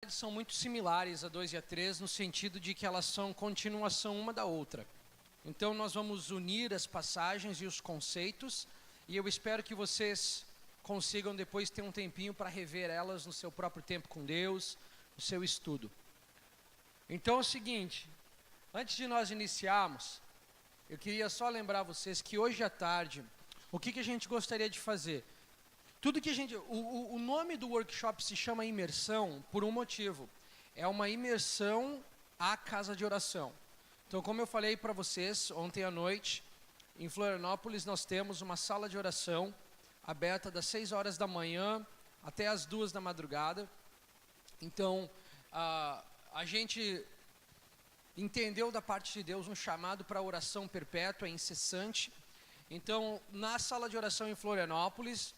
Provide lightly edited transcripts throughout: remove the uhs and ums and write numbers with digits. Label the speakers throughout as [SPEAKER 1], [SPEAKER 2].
[SPEAKER 1] verdade, são muito similares a 2 e a 3, no sentido de que elas são continuação uma da outra. Então, nós vamos unir as passagens e os conceitos, e eu espero que vocês consigam depois ter um tempinho para rever elas no seu próprio tempo com Deus, no seu estudo. Então, é o seguinte, antes de nós iniciarmos, eu queria só lembrar vocês que hoje à tarde, o que a gente gostaria de fazer? Tudo que a gente, o nome do workshop se chama imersão por um motivo. É uma imersão à casa de oração. Então, como eu falei para vocês ontem à noite, em Florianópolis nós temos uma sala de oração aberta das 6 horas da manhã até as 2 da madrugada. Então, a gente entendeu da parte de Deus um chamado para oração perpétua, incessante. Então, na sala de oração em Florianópolis,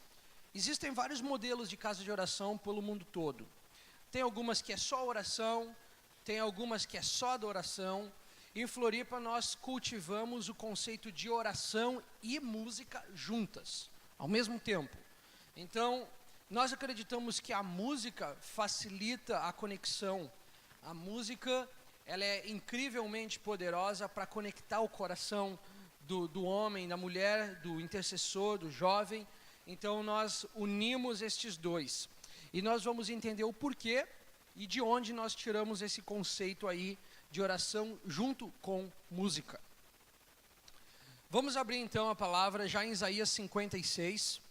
[SPEAKER 1] existem vários modelos de casa de oração pelo mundo todo. Tem algumas que é só oração, tem algumas que é só adoração. Em Floripa nós cultivamos o conceito de oração e música juntas, ao mesmo tempo. Então, nós acreditamos que a música facilita a conexão. A música, ela é incrivelmente poderosa para conectar o coração do homem, da mulher, do intercessor, do jovem. Então, nós unimos estes dois. E nós vamos entender o porquê e de onde nós tiramos esse conceito aí de oração junto com música. Vamos abrir então a palavra já em Isaías 56.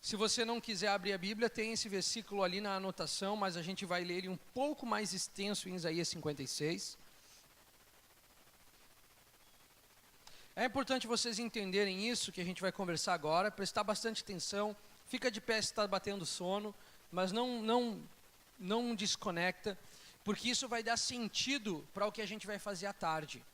[SPEAKER 1] Se você não quiser abrir a Bíblia, tem esse versículo ali na anotação, mas a gente vai ler ele um pouco mais extenso em Isaías 56. É importante vocês entenderem isso que a gente vai conversar agora, prestar bastante atenção, fica de pé se está batendo sono, mas não desconecta, porque isso vai dar sentido para o que a gente vai fazer à tarde.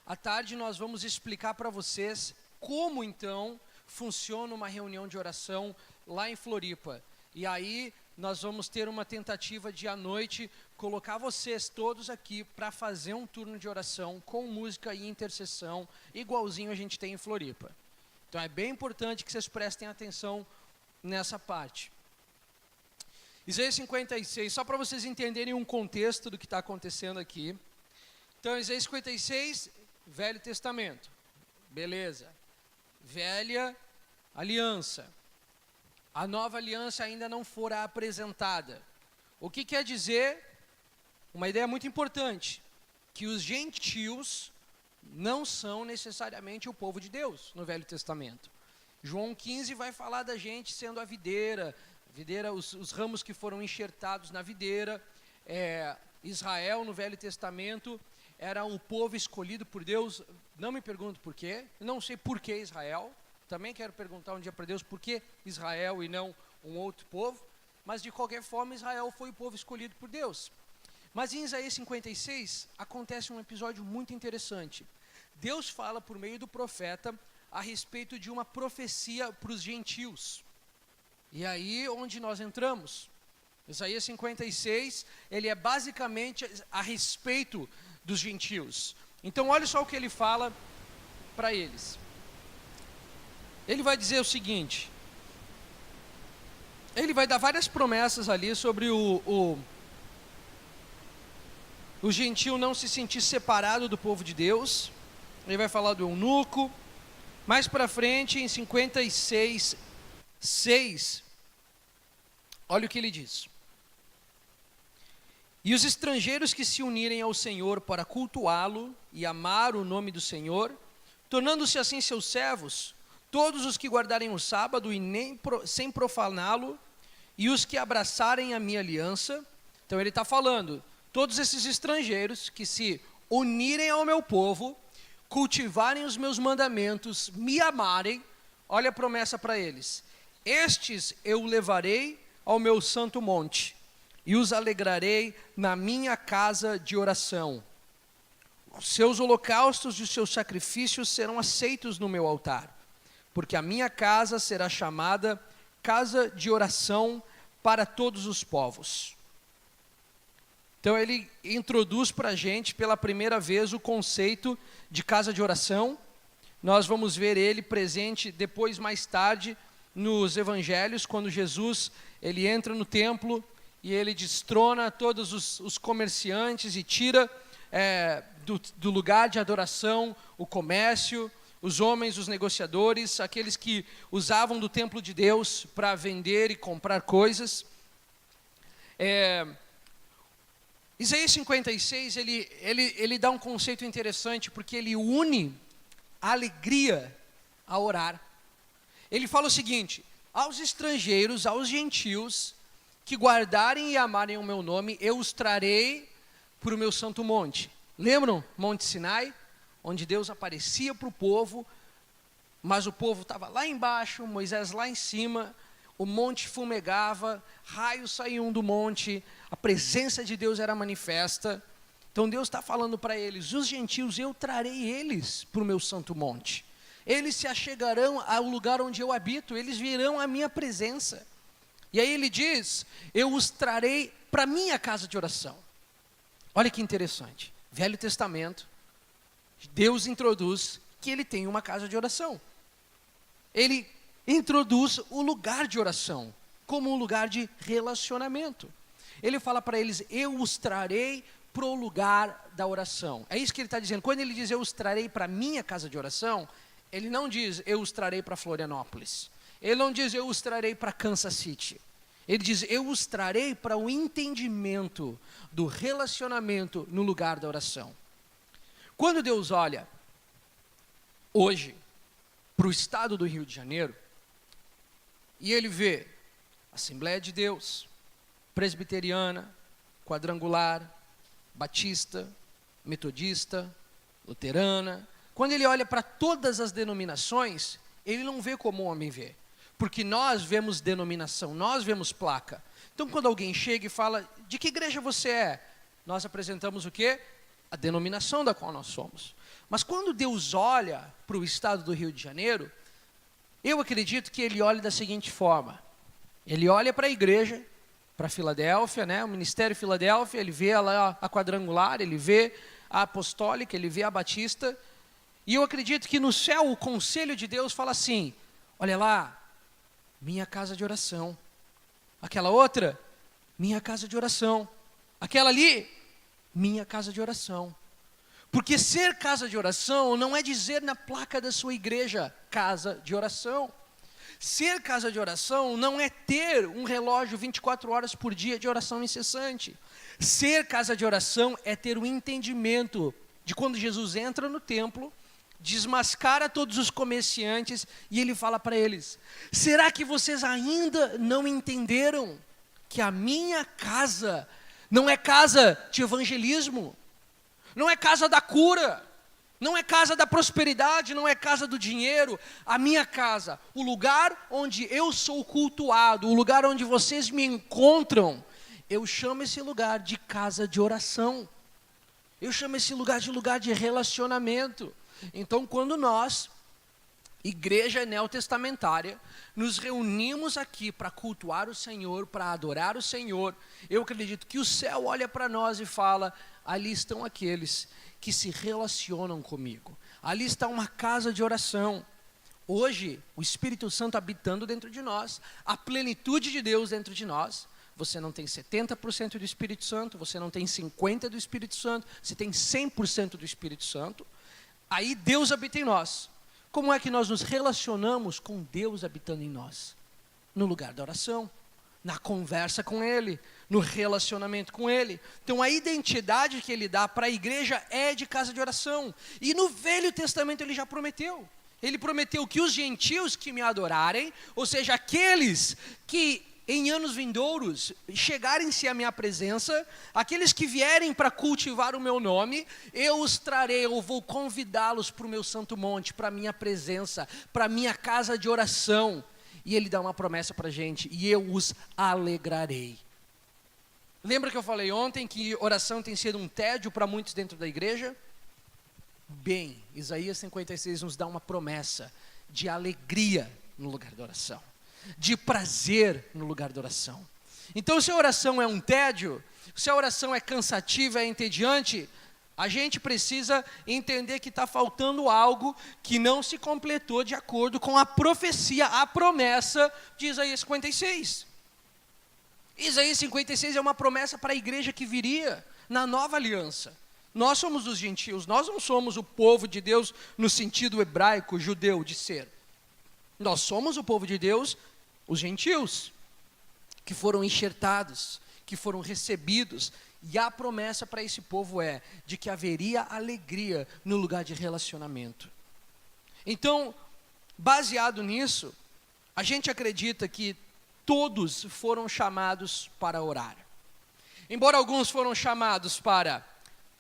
[SPEAKER 1] À tarde nós vamos explicar para vocês como então funciona uma reunião de oração lá em Floripa. E aí nós vamos ter uma tentativa de à noite colocar vocês todos aqui para fazer um turno de oração com música e intercessão, igualzinho a gente tem em Floripa. Então é bem importante que vocês prestem atenção nessa parte. Isaías 56, só para vocês entenderem um contexto do que está acontecendo aqui. Então, Isaías 56, Velho Testamento. Beleza. Velha aliança. A nova aliança ainda não fora apresentada. O que quer dizer? Uma ideia muito importante. Que os gentios não são necessariamente o povo de Deus no Velho Testamento. João 15 vai falar da gente sendo a videira, os ramos que foram enxertados na videira. Israel no Velho Testamento era um povo escolhido por Deus. Não me pergunto por quê, não sei por que Israel. Também quero perguntar um dia para Deus por que Israel e não um outro povo. Mas de qualquer forma Israel foi o povo escolhido por Deus. Mas em Isaías 56 acontece um episódio muito interessante. Deus fala por meio do profeta a respeito de uma profecia para os gentios. E aí onde nós entramos? Isaías 56, ele é basicamente a respeito dos gentios. Então olha só o que ele fala para eles. Ele vai dizer o seguinte, ele vai dar várias promessas ali sobre o gentio não se sentir separado do povo de Deus. Ele vai falar do eunuco. Mais para frente, em 56, 6, olha o que ele diz. E os estrangeiros que se unirem ao Senhor para cultuá-lo e amar o nome do Senhor, tornando-se assim seus servos, todos os que guardarem o sábado e sem profaná-lo, e os que abraçarem a minha aliança. Então ele está falando, todos esses estrangeiros que se unirem ao meu povo, cultivarem os meus mandamentos, me amarem, olha a promessa para eles. Estes eu levarei ao meu santo monte, e os alegrarei na minha casa de oração. Os seus holocaustos e os seus sacrifícios serão aceitos no meu altar, porque a minha casa será chamada casa de oração para todos os povos. Então ele introduz para a gente pela primeira vez o conceito de casa de oração. Nós vamos ver ele presente depois, mais tarde, nos evangelhos, quando Jesus ele entra no templo e ele destrona todos os comerciantes e tira do lugar de adoração o comércio, os homens, os negociadores, aqueles que usavam do templo de Deus para vender e comprar coisas. Isaías 56, ele dá um conceito interessante, porque ele une a alegria a orar. Ele fala o seguinte: aos estrangeiros, aos gentios, que guardarem e amarem o meu nome, eu os trarei para o meu santo monte. Lembram Monte Sinai? Onde Deus aparecia para o povo, mas o povo estava lá embaixo, Moisés lá em cima, o monte fumegava, raios saíam do monte, a presença de Deus era manifesta. Então Deus está falando para eles: os gentios, eu trarei eles para o meu santo monte. Eles se achegarão ao lugar onde eu habito, eles virão à minha presença. E aí ele diz: eu os trarei para a minha casa de oração. Olha que interessante, Velho Testamento, Deus introduz que ele tem uma casa de oração. Ele introduz o lugar de oração como um lugar de relacionamento. Ele fala para eles: eu os trarei para o lugar da oração. É isso que ele está dizendo. Quando ele diz eu os trarei para a minha casa de oração, ele não diz eu os trarei para Florianópolis. Ele não diz eu os trarei para Kansas City. Ele diz eu os trarei para o entendimento do relacionamento no lugar da oração. Quando Deus olha hoje para o estado do Rio de Janeiro, e ele vê Assembleia de Deus, Presbiteriana, Quadrangular, Batista, Metodista, Luterana, quando ele olha para todas as denominações, ele não vê como o homem vê, porque nós vemos denominação, nós vemos placa. Então quando alguém chega e fala: de que igreja você é? Nós apresentamos o quê? A denominação da qual nós somos. Mas quando Deus olha para o estado do Rio de Janeiro, eu acredito que ele olha da seguinte forma: ele olha para a igreja, para Filadélfia, né, o Ministério Filadélfia, ele vê lá a Quadrangular, ele vê a Apostólica, ele vê a Batista, e eu acredito que no céu o conselho de Deus fala assim: olha lá, minha casa de oração. Aquela outra, minha casa de oração. Aquela ali, minha casa de oração. Porque ser casa de oração não é dizer na placa da sua igreja, casa de oração. Ser casa de oração não é ter um relógio 24 horas por dia de oração incessante. Ser casa de oração é ter o entendimento de quando Jesus entra no templo, desmascara todos os comerciantes e ele fala para eles: será que vocês ainda não entenderam que a minha casa não é casa de evangelismo? Não é casa da cura, não é casa da prosperidade, não é casa do dinheiro. A minha casa, o lugar onde eu sou cultuado, o lugar onde vocês me encontram, eu chamo esse lugar de casa de oração. Eu chamo esse lugar de relacionamento. Então quando nós, igreja neotestamentária, nos reunimos aqui para cultuar o Senhor, para adorar o Senhor, eu acredito que o céu olha para nós e fala: ali estão aqueles que se relacionam comigo. Ali está uma casa de oração. Hoje, o Espírito Santo habitando dentro de nós, a plenitude de Deus dentro de nós. Você não tem 70% do Espírito Santo, você não tem 50% do Espírito Santo, você tem 100% do Espírito Santo. Aí Deus habita em nós. Como é que nós nos relacionamos com Deus habitando em nós? No lugar da oração, na conversa com Ele, no relacionamento com Ele. Então a identidade que Ele dá para a igreja é de casa de oração. E no Velho Testamento Ele já prometeu. Ele prometeu que os gentios que me adorarem, ou seja, aqueles que em anos vindouros chegarem-se à minha presença, aqueles que vierem para cultivar o meu nome, eu os trarei, eu vou convidá-los para o meu santo monte, para a minha presença, para a minha casa de oração. E ele dá uma promessa para a gente: e eu os alegrarei. Lembra que eu falei ontem que oração tem sido um tédio para muitos dentro da igreja? Bem, Isaías 56 nos dá uma promessa de alegria no lugar da oração, de prazer no lugar da oração. Então se a oração é um tédio, se a oração é cansativa, é entediante, A gente precisa entender que está faltando algo que não se completou de acordo com a profecia, a promessa de Isaías 56. Isaías 56 é uma promessa para a igreja que viria na nova aliança. Nós somos os gentios, nós não somos o povo de Deus no sentido hebraico, judeu de ser. Nós somos o povo de Deus, os gentios, que foram enxertados, que foram recebidos. E a promessa para esse povo é de que haveria alegria no lugar de relacionamento. Então, baseado nisso, a gente acredita que todos foram chamados para orar. Embora alguns foram chamados para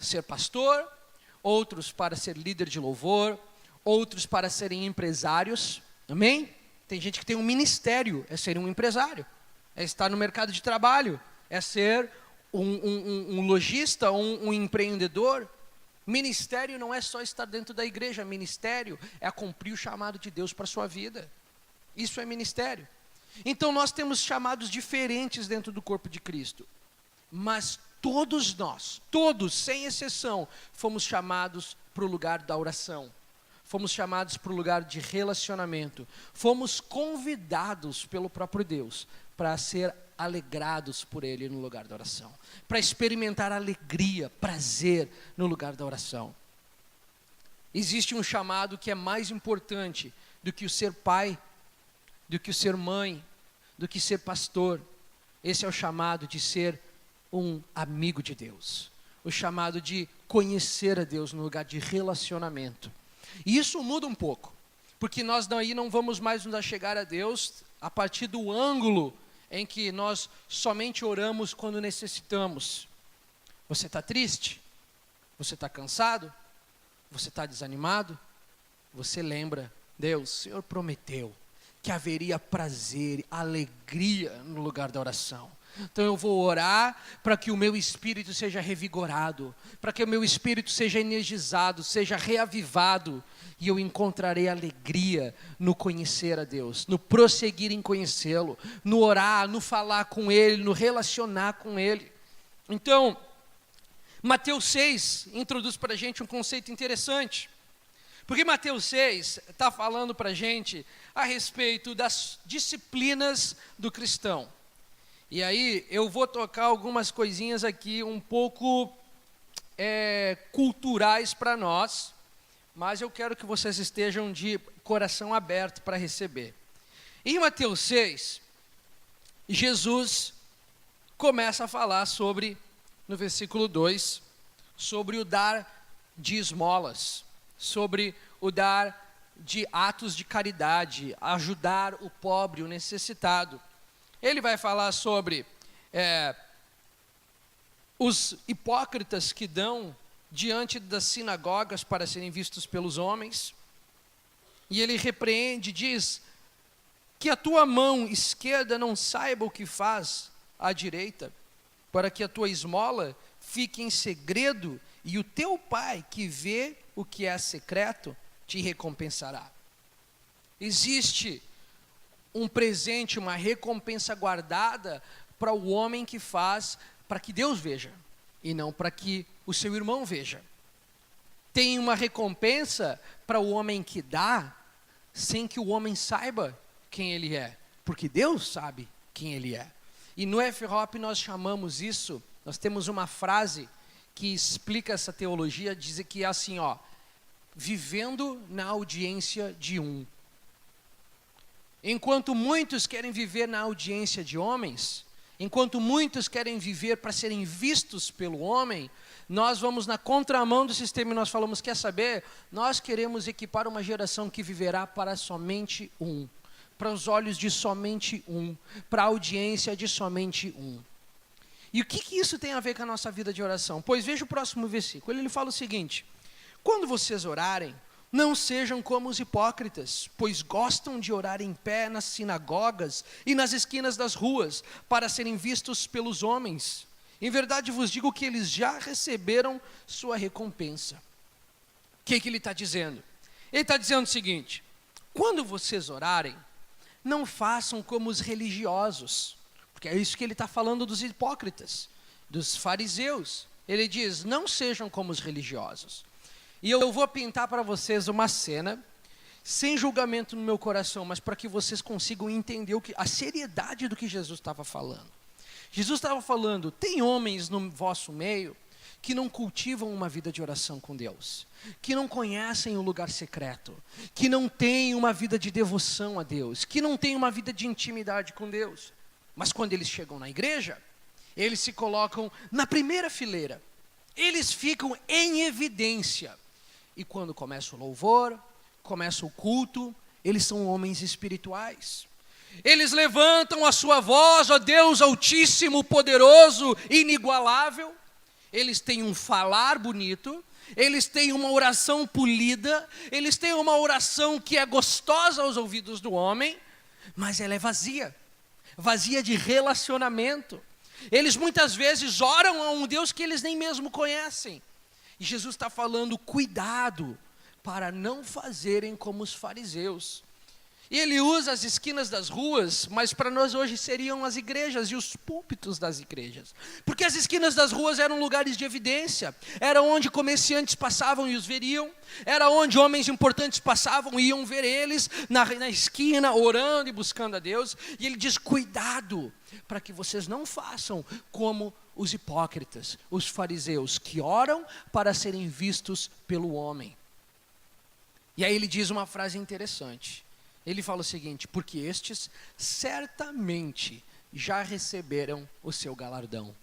[SPEAKER 1] ser pastor, outros para ser líder de louvor, outros para serem empresários, amém? Tem gente que tem um ministério, é ser um empresário, é estar no mercado de trabalho, é ser um lojista, um empreendedor. Ministério não é só estar dentro da igreja, ministério é cumprir o chamado de Deus para a sua vida. Isso é ministério. Então nós temos chamados diferentes dentro do corpo de Cristo, mas todos nós, todos, sem exceção, fomos chamados para o lugar da oração, fomos chamados para o lugar de relacionamento, fomos convidados pelo próprio Deus para ser alegrados por Ele no lugar da oração, para experimentar alegria, prazer no lugar da oração. Existe um chamado que é mais importante do que o ser pai, do que o ser mãe, do que ser pastor. Esse é o chamado de ser um amigo de Deus, o chamado de conhecer a Deus no lugar de relacionamento. E isso muda um pouco, porque nós daí não vamos mais nos achegar a Deus a partir do ângulo em que nós somente oramos quando necessitamos. Você está triste? Você está cansado? Você está desanimado? Você lembra, Deus, o Senhor prometeu que haveria prazer, alegria no lugar da oração. Então eu vou orar para que o meu espírito seja revigorado, para que o meu espírito seja energizado, seja reavivado, e eu encontrarei alegria no conhecer a Deus, no prosseguir em conhecê-lo, no orar, no falar com Ele, no relacionar com Ele. Então, Mateus 6 introduz para a gente um conceito interessante, porque Mateus 6 está falando para a gente a respeito das disciplinas do cristão. E aí eu vou tocar algumas coisinhas aqui um pouco culturais para nós, mas eu quero que vocês estejam de coração aberto para receber. Em Mateus 6, Jesus começa a falar sobre, no versículo 2, sobre o dar de esmolas, sobre o dar de atos de caridade, ajudar o pobre, o necessitado. Ele vai falar sobre os hipócritas que dão diante das sinagogas para serem vistos pelos homens. E ele repreende, diz, que a tua mão esquerda não saiba o que faz a direita, para que a tua esmola fique em segredo, e o teu pai que vê o que é secreto te recompensará. Existe um presente, uma recompensa guardada para o homem que faz, para que Deus veja, e não para que o seu irmão veja. Tem uma recompensa para o homem que dá, sem que o homem saiba quem ele é, porque Deus sabe quem ele é. E no F-Hop nós chamamos isso, nós temos uma frase que explica essa teologia, diz que é assim, ó, vivendo na audiência de um. Enquanto muitos querem viver na audiência de homens, enquanto muitos querem viver para serem vistos pelo homem, nós vamos na contramão do sistema e nós falamos, quer saber? Nós queremos equipar uma geração que viverá para somente um, para os olhos de somente um, para a audiência de somente um. E o que isso tem a ver com a nossa vida de oração? Pois veja o próximo versículo, ele fala o seguinte: quando vocês orarem, não sejam como os hipócritas, pois gostam de orar em pé nas sinagogas e nas esquinas das ruas, para serem vistos pelos homens. Em verdade vos digo que eles já receberam sua recompensa. O que ele está dizendo? Ele está dizendo o seguinte: quando vocês orarem, não façam como os religiosos, porque é isso que ele está falando dos hipócritas, dos fariseus. Ele diz, não sejam como os religiosos. E eu vou pintar para vocês uma cena, sem julgamento no meu coração, mas para que vocês consigam entender a seriedade do que Jesus estava falando. Jesus estava falando, tem homens no vosso meio que não cultivam uma vida de oração com Deus, que não conhecem o lugar secreto, que não têm uma vida de devoção a Deus, que não têm uma vida de intimidade com Deus. Mas quando eles chegam na igreja, eles se colocam na primeira fileira, eles ficam em evidência. E quando começa o louvor, começa o culto, eles são homens espirituais. Eles levantam a sua voz, ó Deus Altíssimo, Poderoso, Inigualável. Eles têm um falar bonito, eles têm uma oração polida, eles têm uma oração que é gostosa aos ouvidos do homem, mas ela é vazia, vazia de relacionamento. Eles muitas vezes oram a um Deus que eles nem mesmo conhecem. E Jesus está falando, cuidado para não fazerem como os fariseus. E ele usa as esquinas das ruas, mas para nós hoje seriam as igrejas e os púlpitos das igrejas. Porque as esquinas das ruas eram lugares de evidência, era onde comerciantes passavam e os veriam, era onde homens importantes passavam e iam ver eles na esquina, orando e buscando a Deus. E ele diz, cuidado, para que vocês não façam como os hipócritas, os fariseus, que oram para serem vistos pelo homem. E aí ele diz uma frase interessante. Ele fala o seguinte, porque estes certamente já receberam o seu galardão. O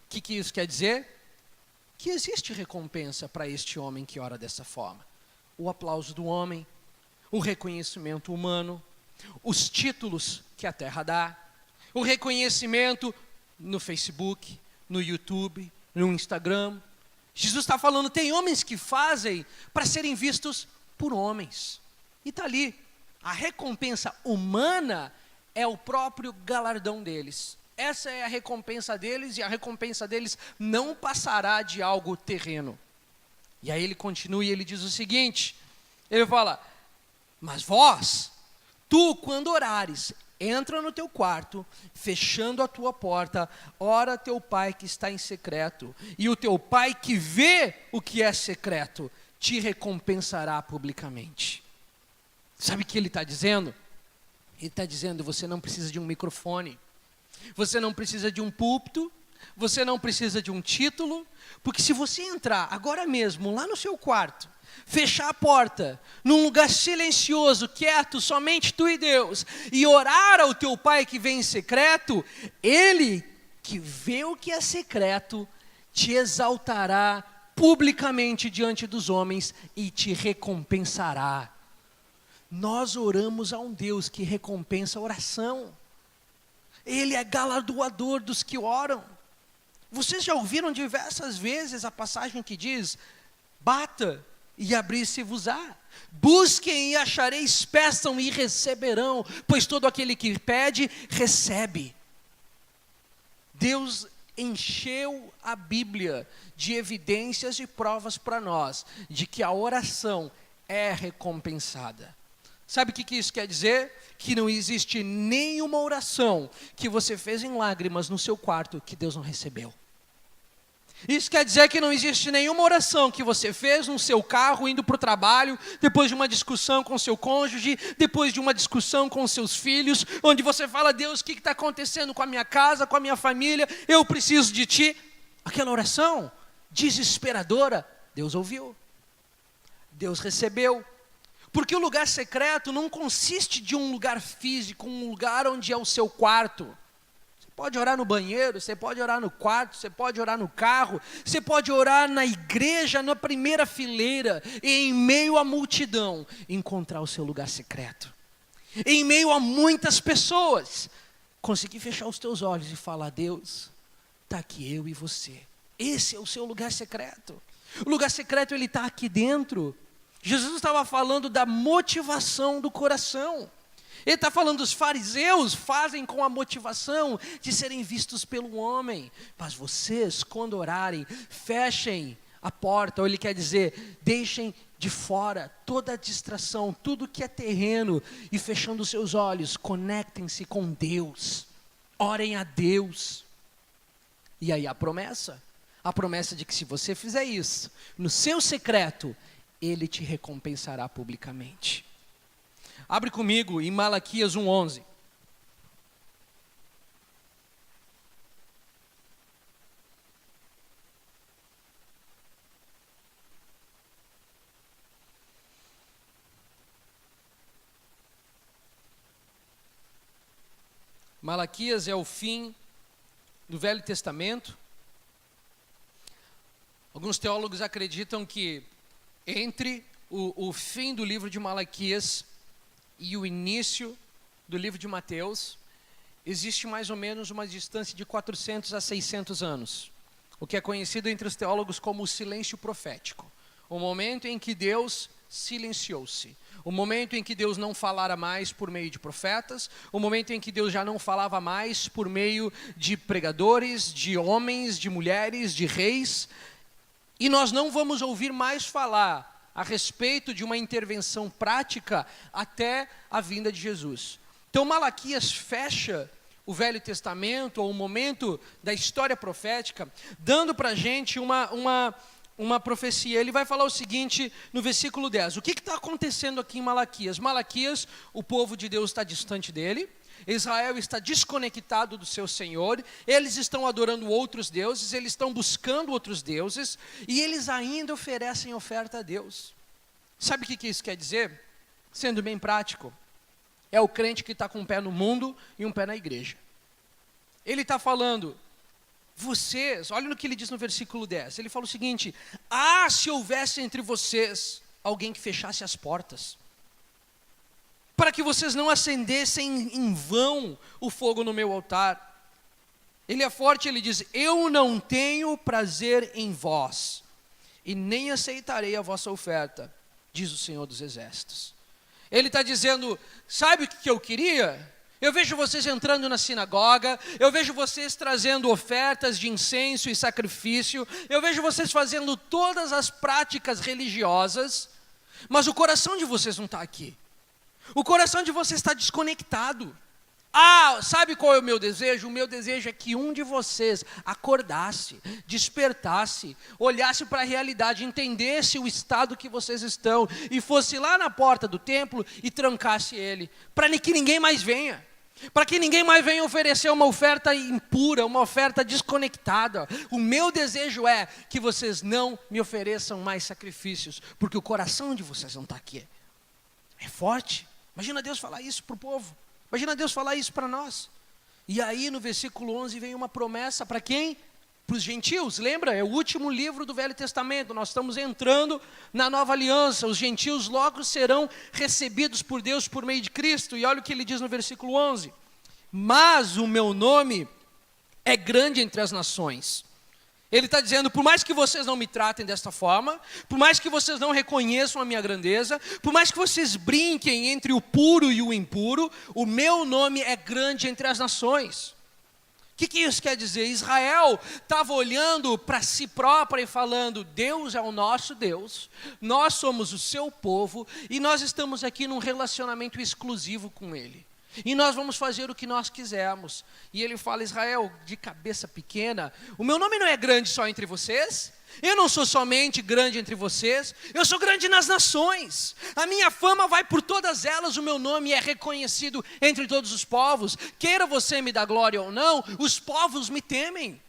[SPEAKER 1] que isso quer dizer? Que existe recompensa para este homem que ora dessa forma. O aplauso do homem, o reconhecimento humano, os títulos que a terra dá, o reconhecimento no Facebook, no YouTube, no Instagram. Jesus está falando, tem homens que fazem para serem vistos por homens. E está ali. A recompensa humana é o próprio galardão deles. Essa é a recompensa deles e a recompensa deles não passará de algo terreno. E aí ele continua e ele diz o seguinte, ele fala, mas vós, tu quando orares, entra no teu quarto, fechando a tua porta, ora a teu pai que está em secreto, e o teu pai que vê o que é secreto, te recompensará publicamente. Sabe o que ele está dizendo? Ele está dizendo, você não precisa de um microfone, você não precisa de um púlpito, você não precisa de um título, porque se você entrar agora mesmo lá no seu quarto, fechar a porta, num lugar silencioso, quieto, somente tu e Deus, e orar ao teu pai que vem em secreto, ele que vê o que é secreto, te exaltará publicamente diante dos homens e te recompensará. Nós oramos a um Deus que recompensa a oração. Ele é galardoador dos que oram. Vocês já ouviram diversas vezes a passagem que diz, bata e abrir-se-vos-á. Busquem e achareis, peçam e receberão, pois todo aquele que pede, recebe. Deus encheu a Bíblia de evidências e provas para nós, de que a oração é recompensada. Sabe o que isso quer dizer? Que não existe nenhuma oração que você fez em lágrimas no seu quarto que Deus não recebeu. Isso quer dizer que não existe nenhuma oração que você fez no seu carro, indo para o trabalho, depois de uma discussão com seu cônjuge, depois de uma discussão com seus filhos, onde você fala, Deus, o que está acontecendo com a minha casa, com a minha família, eu preciso de Ti. Aquela oração desesperadora, Deus ouviu, Deus recebeu. Porque o lugar secreto não consiste de um lugar físico, um lugar onde é o seu quarto. Você pode orar no banheiro, você pode orar no quarto, você pode orar no carro, você pode orar na igreja, na primeira fileira, e em meio à multidão, encontrar o seu lugar secreto. Em meio a muitas pessoas, conseguir fechar os teus olhos e falar, Deus, está aqui eu e você. Esse é o seu lugar secreto. O lugar secreto, ele está aqui dentro. Jesus estava falando da motivação do coração. Ele está falando, os fariseus fazem com a motivação de serem vistos pelo homem. Mas vocês, quando orarem, fechem a porta, ou ele quer dizer, deixem de fora toda a distração, tudo que é terreno, e fechando os seus olhos, conectem-se com Deus. Orem a Deus. E aí a promessa a promessa de que se você fizer isso, no seu secreto, Ele te recompensará publicamente. Abre comigo em Malaquias 1:11. Malaquias é o fim do Velho Testamento. Alguns teólogos acreditam que entre o fim do livro de Malaquias e o início do livro de Mateus, existe mais ou menos uma distância de 400 a 600 anos, o que é conhecido entre os teólogos como o silêncio profético, o momento em que Deus silenciou-se, o momento em que Deus não falara mais por meio de profetas, o momento em que Deus já não falava mais por meio de pregadores, de homens, de mulheres, de reis, e nós não vamos ouvir mais falar a respeito de uma intervenção prática até a vinda de Jesus. Então Malaquias fecha o Velho Testamento, ou o momento da história profética, dando para a gente uma profecia. Ele vai falar o seguinte no versículo 10. O que está acontecendo aqui em Malaquias? Malaquias, o povo de Deus está distante dele. Israel está desconectado do seu Senhor. Eles estão adorando outros deuses. Eles estão buscando outros deuses. E eles ainda oferecem oferta a Deus. Sabe o que isso quer dizer? Sendo bem prático. É o crente que está com um pé no mundo e um pé na igreja. Ele está falando... Vocês, olha no que ele diz no versículo 10. Ele fala o seguinte: se houvesse entre vocês alguém que fechasse as portas, para que vocês não acendessem em vão o fogo no meu altar. Ele é forte, ele diz: eu não tenho prazer em vós, e nem aceitarei a vossa oferta, diz o Senhor dos Exércitos. Ele está dizendo: sabe o que eu queria? Eu vejo vocês entrando na sinagoga, eu vejo vocês trazendo ofertas de incenso e sacrifício, eu vejo vocês fazendo todas as práticas religiosas, mas o coração de vocês não está aqui. O coração de vocês está desconectado. Sabe qual é o meu desejo? O meu desejo é que um de vocês acordasse, despertasse, olhasse para a realidade, entendesse o estado que vocês estão e fosse lá na porta do templo e trancasse ele, para que ninguém mais venha. Para que ninguém mais venha oferecer uma oferta impura, uma oferta desconectada. O meu desejo é que vocês não me ofereçam mais sacrifícios, porque o coração de vocês não está aqui. É forte. Imagina Deus falar isso para o povo. Imagina Deus falar isso para nós. E aí no versículo 11 vem uma promessa para quem? Para os gentios. Lembra? É o último livro do Velho Testamento. Nós estamos entrando na nova aliança. Os gentios logo serão recebidos por Deus por meio de Cristo. E olha o que ele diz no versículo 11. Mas o meu nome é grande entre as nações. Ele está dizendo: por mais que vocês não me tratem desta forma, por mais que vocês não reconheçam a minha grandeza, por mais que vocês brinquem entre o puro e o impuro, o meu nome é grande entre as nações. O que isso quer dizer? Israel estava olhando para si própria e falando: Deus é o nosso Deus, nós somos o seu povo e nós estamos aqui num relacionamento exclusivo com Ele. E nós vamos fazer o que nós quisermos. E ele fala: Israel, de cabeça pequena, o meu nome não é grande só entre vocês? Eu não sou somente grande entre vocês, eu sou grande nas nações. A minha fama vai por todas elas, o meu nome é reconhecido entre todos os povos. Queira você me dar glória ou não, os povos me temem.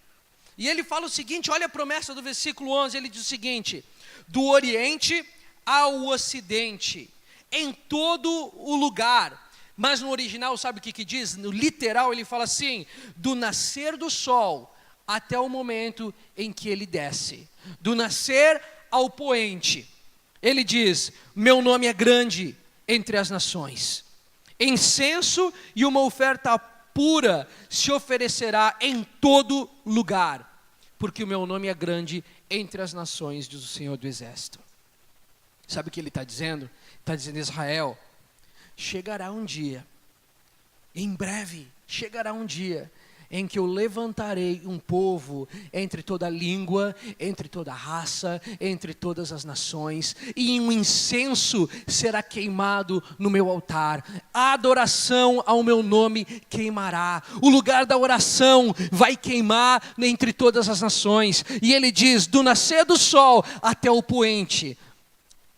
[SPEAKER 1] E ele fala o seguinte, olha a promessa do versículo 11, ele diz o seguinte: do Oriente ao Ocidente, em todo o lugar. Mas no original, sabe o que diz? No literal ele fala assim: do nascer do sol até o momento em que ele desce. Do nascer ao poente. Ele diz: meu nome é grande entre as nações. Incenso e uma oferta pura se oferecerá em todo lugar, porque o meu nome é grande entre as nações, diz o Senhor do Exército. Sabe o que ele está dizendo? Está dizendo: Israel, chegará um dia, em breve chegará um dia, em que eu levantarei um povo entre toda língua, entre toda raça, entre todas as nações, e um incenso será queimado no meu altar. A adoração ao meu nome queimará. O lugar da oração vai queimar entre todas as nações. E ele diz, do nascer do sol até o poente.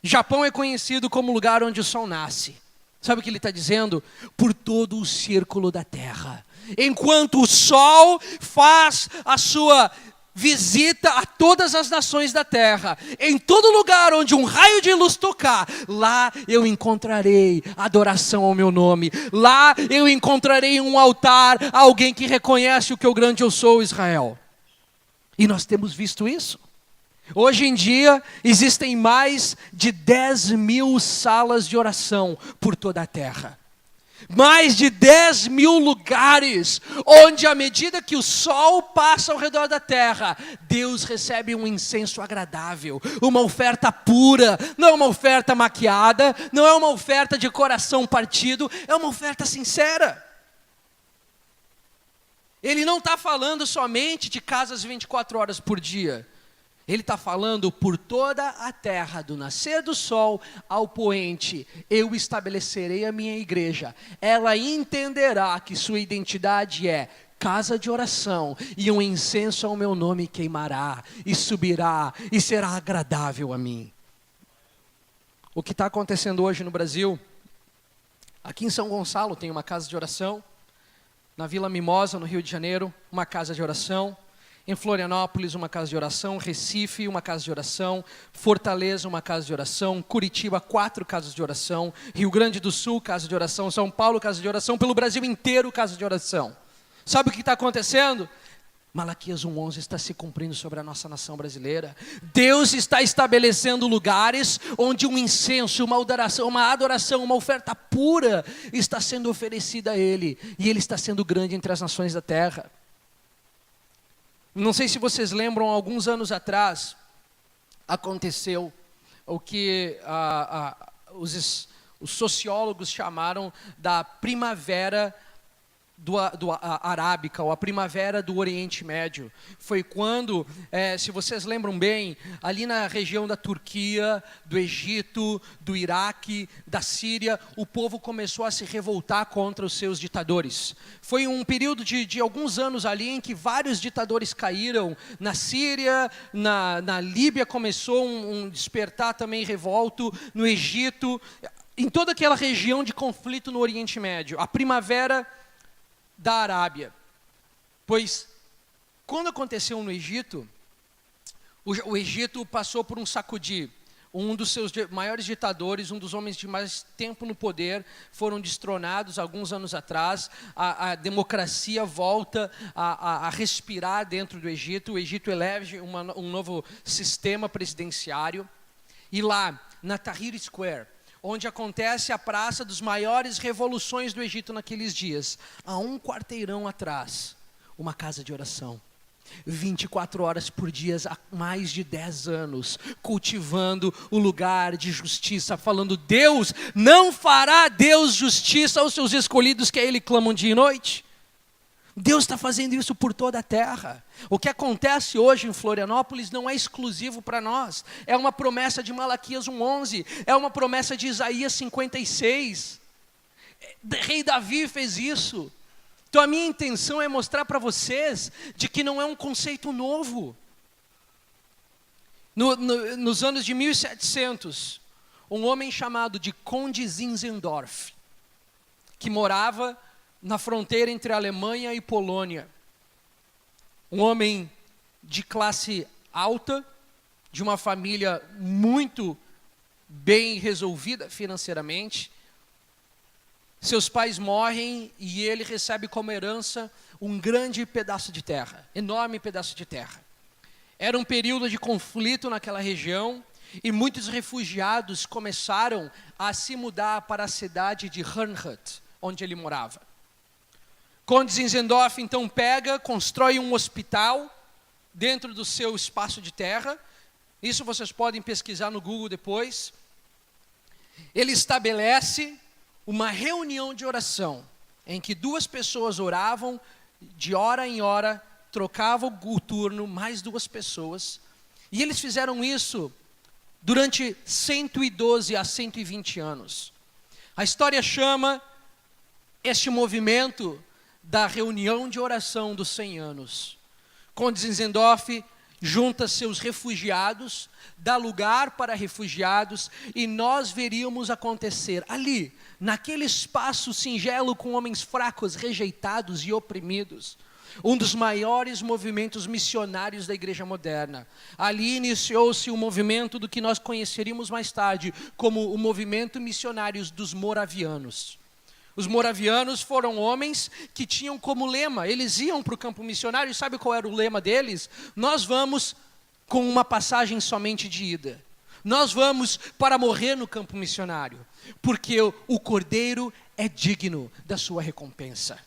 [SPEAKER 1] Japão é conhecido como o lugar onde o sol nasce. Sabe o que ele está dizendo? Por todo o círculo da terra. Enquanto o sol faz a sua visita a todas as nações da terra, em todo lugar onde um raio de luz tocar, lá eu encontrarei adoração ao meu nome. Lá eu encontrarei um altar a alguém que reconhece o que grande eu sou, Israel. E nós temos visto isso. Hoje em dia, existem mais de 10.000 salas de oração por toda a terra. Mais de 10.000 lugares, onde à medida que o sol passa ao redor da terra, Deus recebe um incenso agradável, uma oferta pura, não é uma oferta maquiada, não é uma oferta de coração partido, é uma oferta sincera. Ele não está falando somente de casas 24 horas por dia. Ele está falando por toda a terra, do nascer do sol ao poente, eu estabelecerei a minha igreja. Ela entenderá que sua identidade é casa de oração, e um incenso ao meu nome queimará, e subirá, e será agradável a mim. O que está acontecendo hoje no Brasil, aqui em São Gonçalo tem uma casa de oração, na Vila Mimosa, no Rio de Janeiro, uma casa de oração, em Florianópolis, uma casa de oração, Recife, uma casa de oração, Fortaleza, uma casa de oração, Curitiba, 4 casas de oração, Rio Grande do Sul, casa de oração, São Paulo, casa de oração, pelo Brasil inteiro, casa de oração. Sabe o que está acontecendo? Malaquias 1:11 está se cumprindo sobre a nossa nação brasileira. Deus está estabelecendo lugares onde um incenso, uma adoração, uma oferta pura está sendo oferecida a Ele, e Ele está sendo grande entre as nações da terra. Não sei se vocês lembram, alguns anos atrás, aconteceu o que os sociólogos chamaram da primavera arábica, ou a primavera do Oriente Médio. Foi quando, se vocês lembram bem, ali na região da Turquia, do Egito, do Iraque, da Síria, o povo começou a se revoltar contra os seus ditadores. Foi um período de alguns anos ali em que vários ditadores caíram. Na Síria, na Líbia começou um despertar também revolto, no Egito, em toda aquela região de conflito no Oriente Médio. A primavera da Arábia, pois quando aconteceu no Egito, o Egito passou por um sacudir. Um dos seus maiores ditadores, um dos homens de mais tempo no poder, foram destronados alguns anos atrás. A democracia volta a respirar dentro do Egito. O Egito elege um novo sistema presidenciário. E lá, na Tahrir Square, onde acontece a praça dos maiores revoluções do Egito naqueles dias, a um quarteirão atrás, uma casa de oração. 24 horas por dia, há mais de 10 anos, cultivando o lugar de justiça, falando, Deus, não fará Deus justiça aos seus escolhidos que a Ele clamam dia e noite? Deus está fazendo isso por toda a terra. O que acontece hoje em Florianópolis não é exclusivo para nós. É uma promessa de Malaquias 1:11. É uma promessa de Isaías 56. Rei Davi fez isso. Então a minha intenção é mostrar para vocês de que não é um conceito novo. Nos anos de 1700, um homem chamado de Conde Zinzendorf, que morava na fronteira entre Alemanha e Polônia. Um homem de classe alta, de uma família muito bem resolvida financeiramente. Seus pais morrem e ele recebe como herança um grande pedaço de terra, enorme pedaço de terra. Era um período de conflito naquela região e muitos refugiados começaram a se mudar para a cidade de Herrnhut, onde ele morava. Conde Zinzendorf então constrói um hospital dentro do seu espaço de terra. Isso vocês podem pesquisar no Google depois. Ele estabelece uma reunião de oração, em que 2 pessoas oravam de hora em hora, trocavam o turno, mais 2 pessoas. E eles fizeram isso durante 112 a 120 anos. A história chama este movimento da reunião de oração dos 100 anos. Quando Zinzendorf junta seus refugiados, dá lugar para refugiados, e nós veríamos acontecer ali, naquele espaço singelo com homens fracos, rejeitados e oprimidos, um dos maiores movimentos missionários da igreja moderna. Ali iniciou-se o movimento do que nós conheceríamos mais tarde como o movimento missionário dos moravianos. Os moravianos foram homens que tinham como lema, eles iam para o campo missionário, e sabe qual era o lema deles? Nós vamos com uma passagem somente de ida. Nós vamos para morrer no campo missionário, porque o Cordeiro é digno da sua recompensa.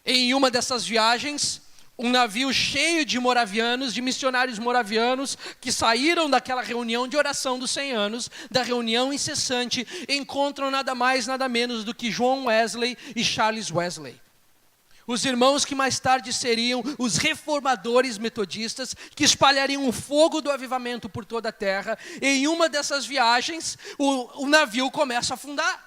[SPEAKER 1] Em uma dessas viagens, um navio cheio de moravianos, de missionários moravianos, que saíram daquela reunião de oração dos 100 anos, da reunião incessante, encontram nada mais, nada menos do que John Wesley e Charles Wesley. Os irmãos que mais tarde seriam os reformadores metodistas, que espalhariam o fogo do avivamento por toda a terra. Em uma dessas viagens, o navio começa a afundar.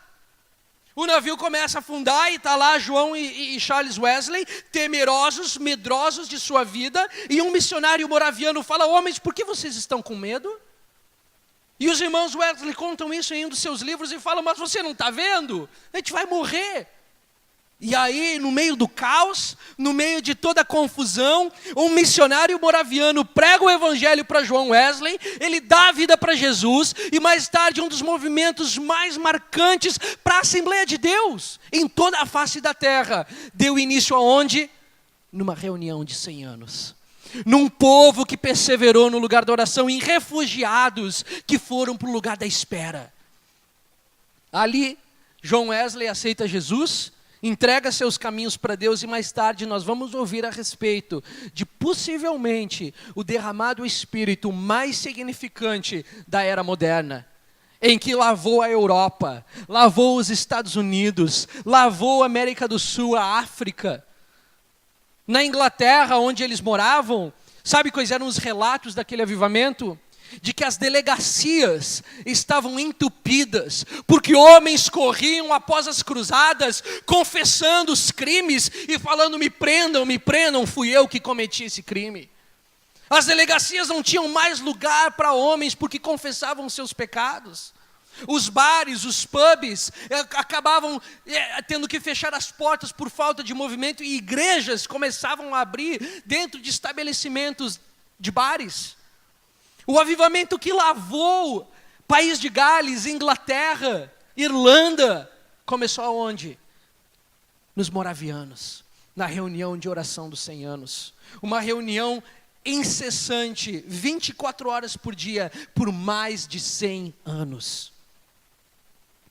[SPEAKER 1] O navio começa a afundar e está lá João e Charles Wesley, temerosos, medrosos de sua vida, e um missionário moraviano fala: homens, por que vocês estão com medo? E os irmãos Wesley contam isso em um dos seus livros e falam: mas você não está vendo? A gente vai morrer. E aí, no meio do caos, no meio de toda a confusão, um missionário moraviano prega o evangelho para João Wesley, ele dá a vida para Jesus, e mais tarde um dos movimentos mais marcantes para a Assembleia de Deus, em toda a face da terra, deu início aonde? Numa reunião de 100 anos. Num povo que perseverou no lugar da oração, em refugiados que foram para o lugar da espera. Ali, João Wesley aceita Jesus, entrega seus caminhos para Deus, e mais tarde nós vamos ouvir a respeito de possivelmente o derramado Espírito mais significante da era moderna, em que lavou a Europa, lavou os Estados Unidos, lavou a América do Sul, a África. Na Inglaterra, onde eles moravam, sabe quais eram os relatos daquele avivamento? De que as delegacias estavam entupidas, porque homens corriam após as cruzadas, confessando os crimes e falando: me prendam, fui eu que cometi esse crime. As delegacias não tinham mais lugar para homens, porque confessavam seus pecados. Os bares, os pubs, acabavam tendo que fechar as portas por falta de movimento, e igrejas começavam a abrir dentro de estabelecimentos de bares. O avivamento que lavou País de Gales, Inglaterra, Irlanda, começou aonde? Nos moravianos, na reunião de oração dos 100 anos. Uma reunião incessante, 24 horas por dia, por mais de 100 anos.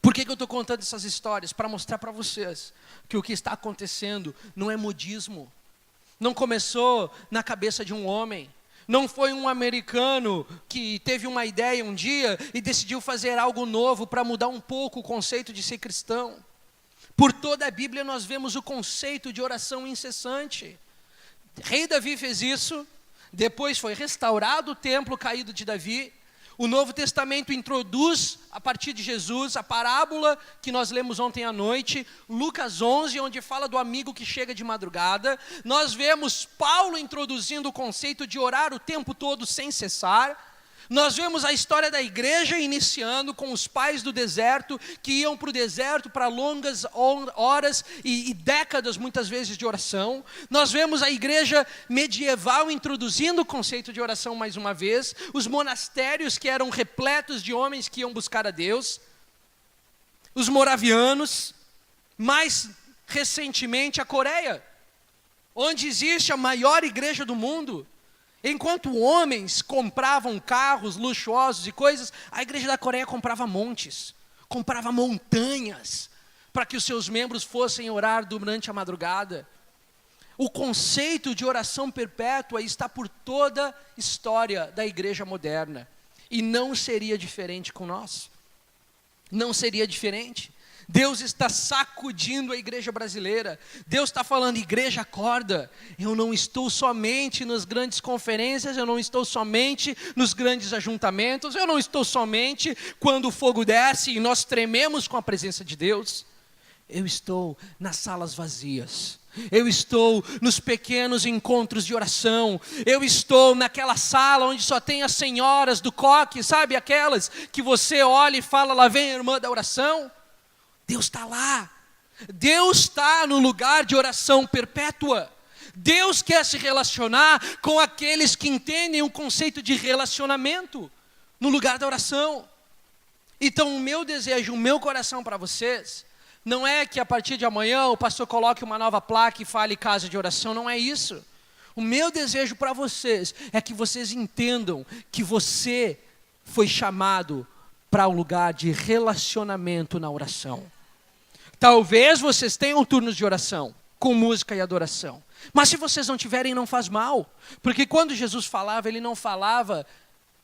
[SPEAKER 1] Por que eu estou contando essas histórias? Para mostrar para vocês que o que está acontecendo não é modismo. Não começou na cabeça de um homem. Não foi um americano que teve uma ideia um dia e decidiu fazer algo novo para mudar um pouco o conceito de ser cristão. Por toda a Bíblia nós vemos o conceito de oração incessante. Rei Davi fez isso, depois foi restaurado o templo caído de Davi. O Novo Testamento introduz, a partir de Jesus, a parábola que nós lemos ontem à noite, Lucas 11, onde fala do amigo que chega de madrugada. Nós vemos Paulo introduzindo o conceito de orar o tempo todo sem cessar. Nós vemos a história da igreja iniciando com os pais do deserto, que iam para o deserto para longas horas e décadas, muitas vezes, de oração. Nós vemos a igreja medieval introduzindo o conceito de oração mais uma vez. Os monastérios que eram repletos de homens que iam buscar a Deus. Os moravianos. Mais recentemente, a Coreia, onde existe a maior igreja do mundo. Enquanto homens compravam carros luxuosos e coisas, a igreja da Coreia comprava montes, comprava montanhas, para que os seus membros fossem orar durante a madrugada. O conceito de oração perpétua está por toda a história da igreja moderna. E não seria diferente com nós. Não seria diferente. Deus está sacudindo a igreja brasileira. Deus está falando, igreja, acorda. Eu não estou somente nas grandes conferências, eu não estou somente nos grandes ajuntamentos, eu não estou somente quando o fogo desce e nós trememos com a presença de Deus. Eu estou nas salas vazias. Eu estou nos pequenos encontros de oração. Eu estou naquela sala onde só tem as senhoras do coque, sabe? Aquelas que você olha e fala, lá vem a irmã da oração. Deus está lá. Deus está no lugar de oração perpétua. Deus quer se relacionar com aqueles que entendem o conceito de relacionamento no lugar da oração. Então o meu desejo, o meu coração para vocês, não é que a partir de amanhã o pastor coloque uma nova placa e fale casa de oração, não é isso. O meu desejo para vocês é que vocês entendam que você foi chamado para um lugar de relacionamento na oração. Talvez vocês tenham turnos de oração, com música e adoração. Mas se vocês não tiverem, não faz mal. Porque quando Jesus falava, ele não falava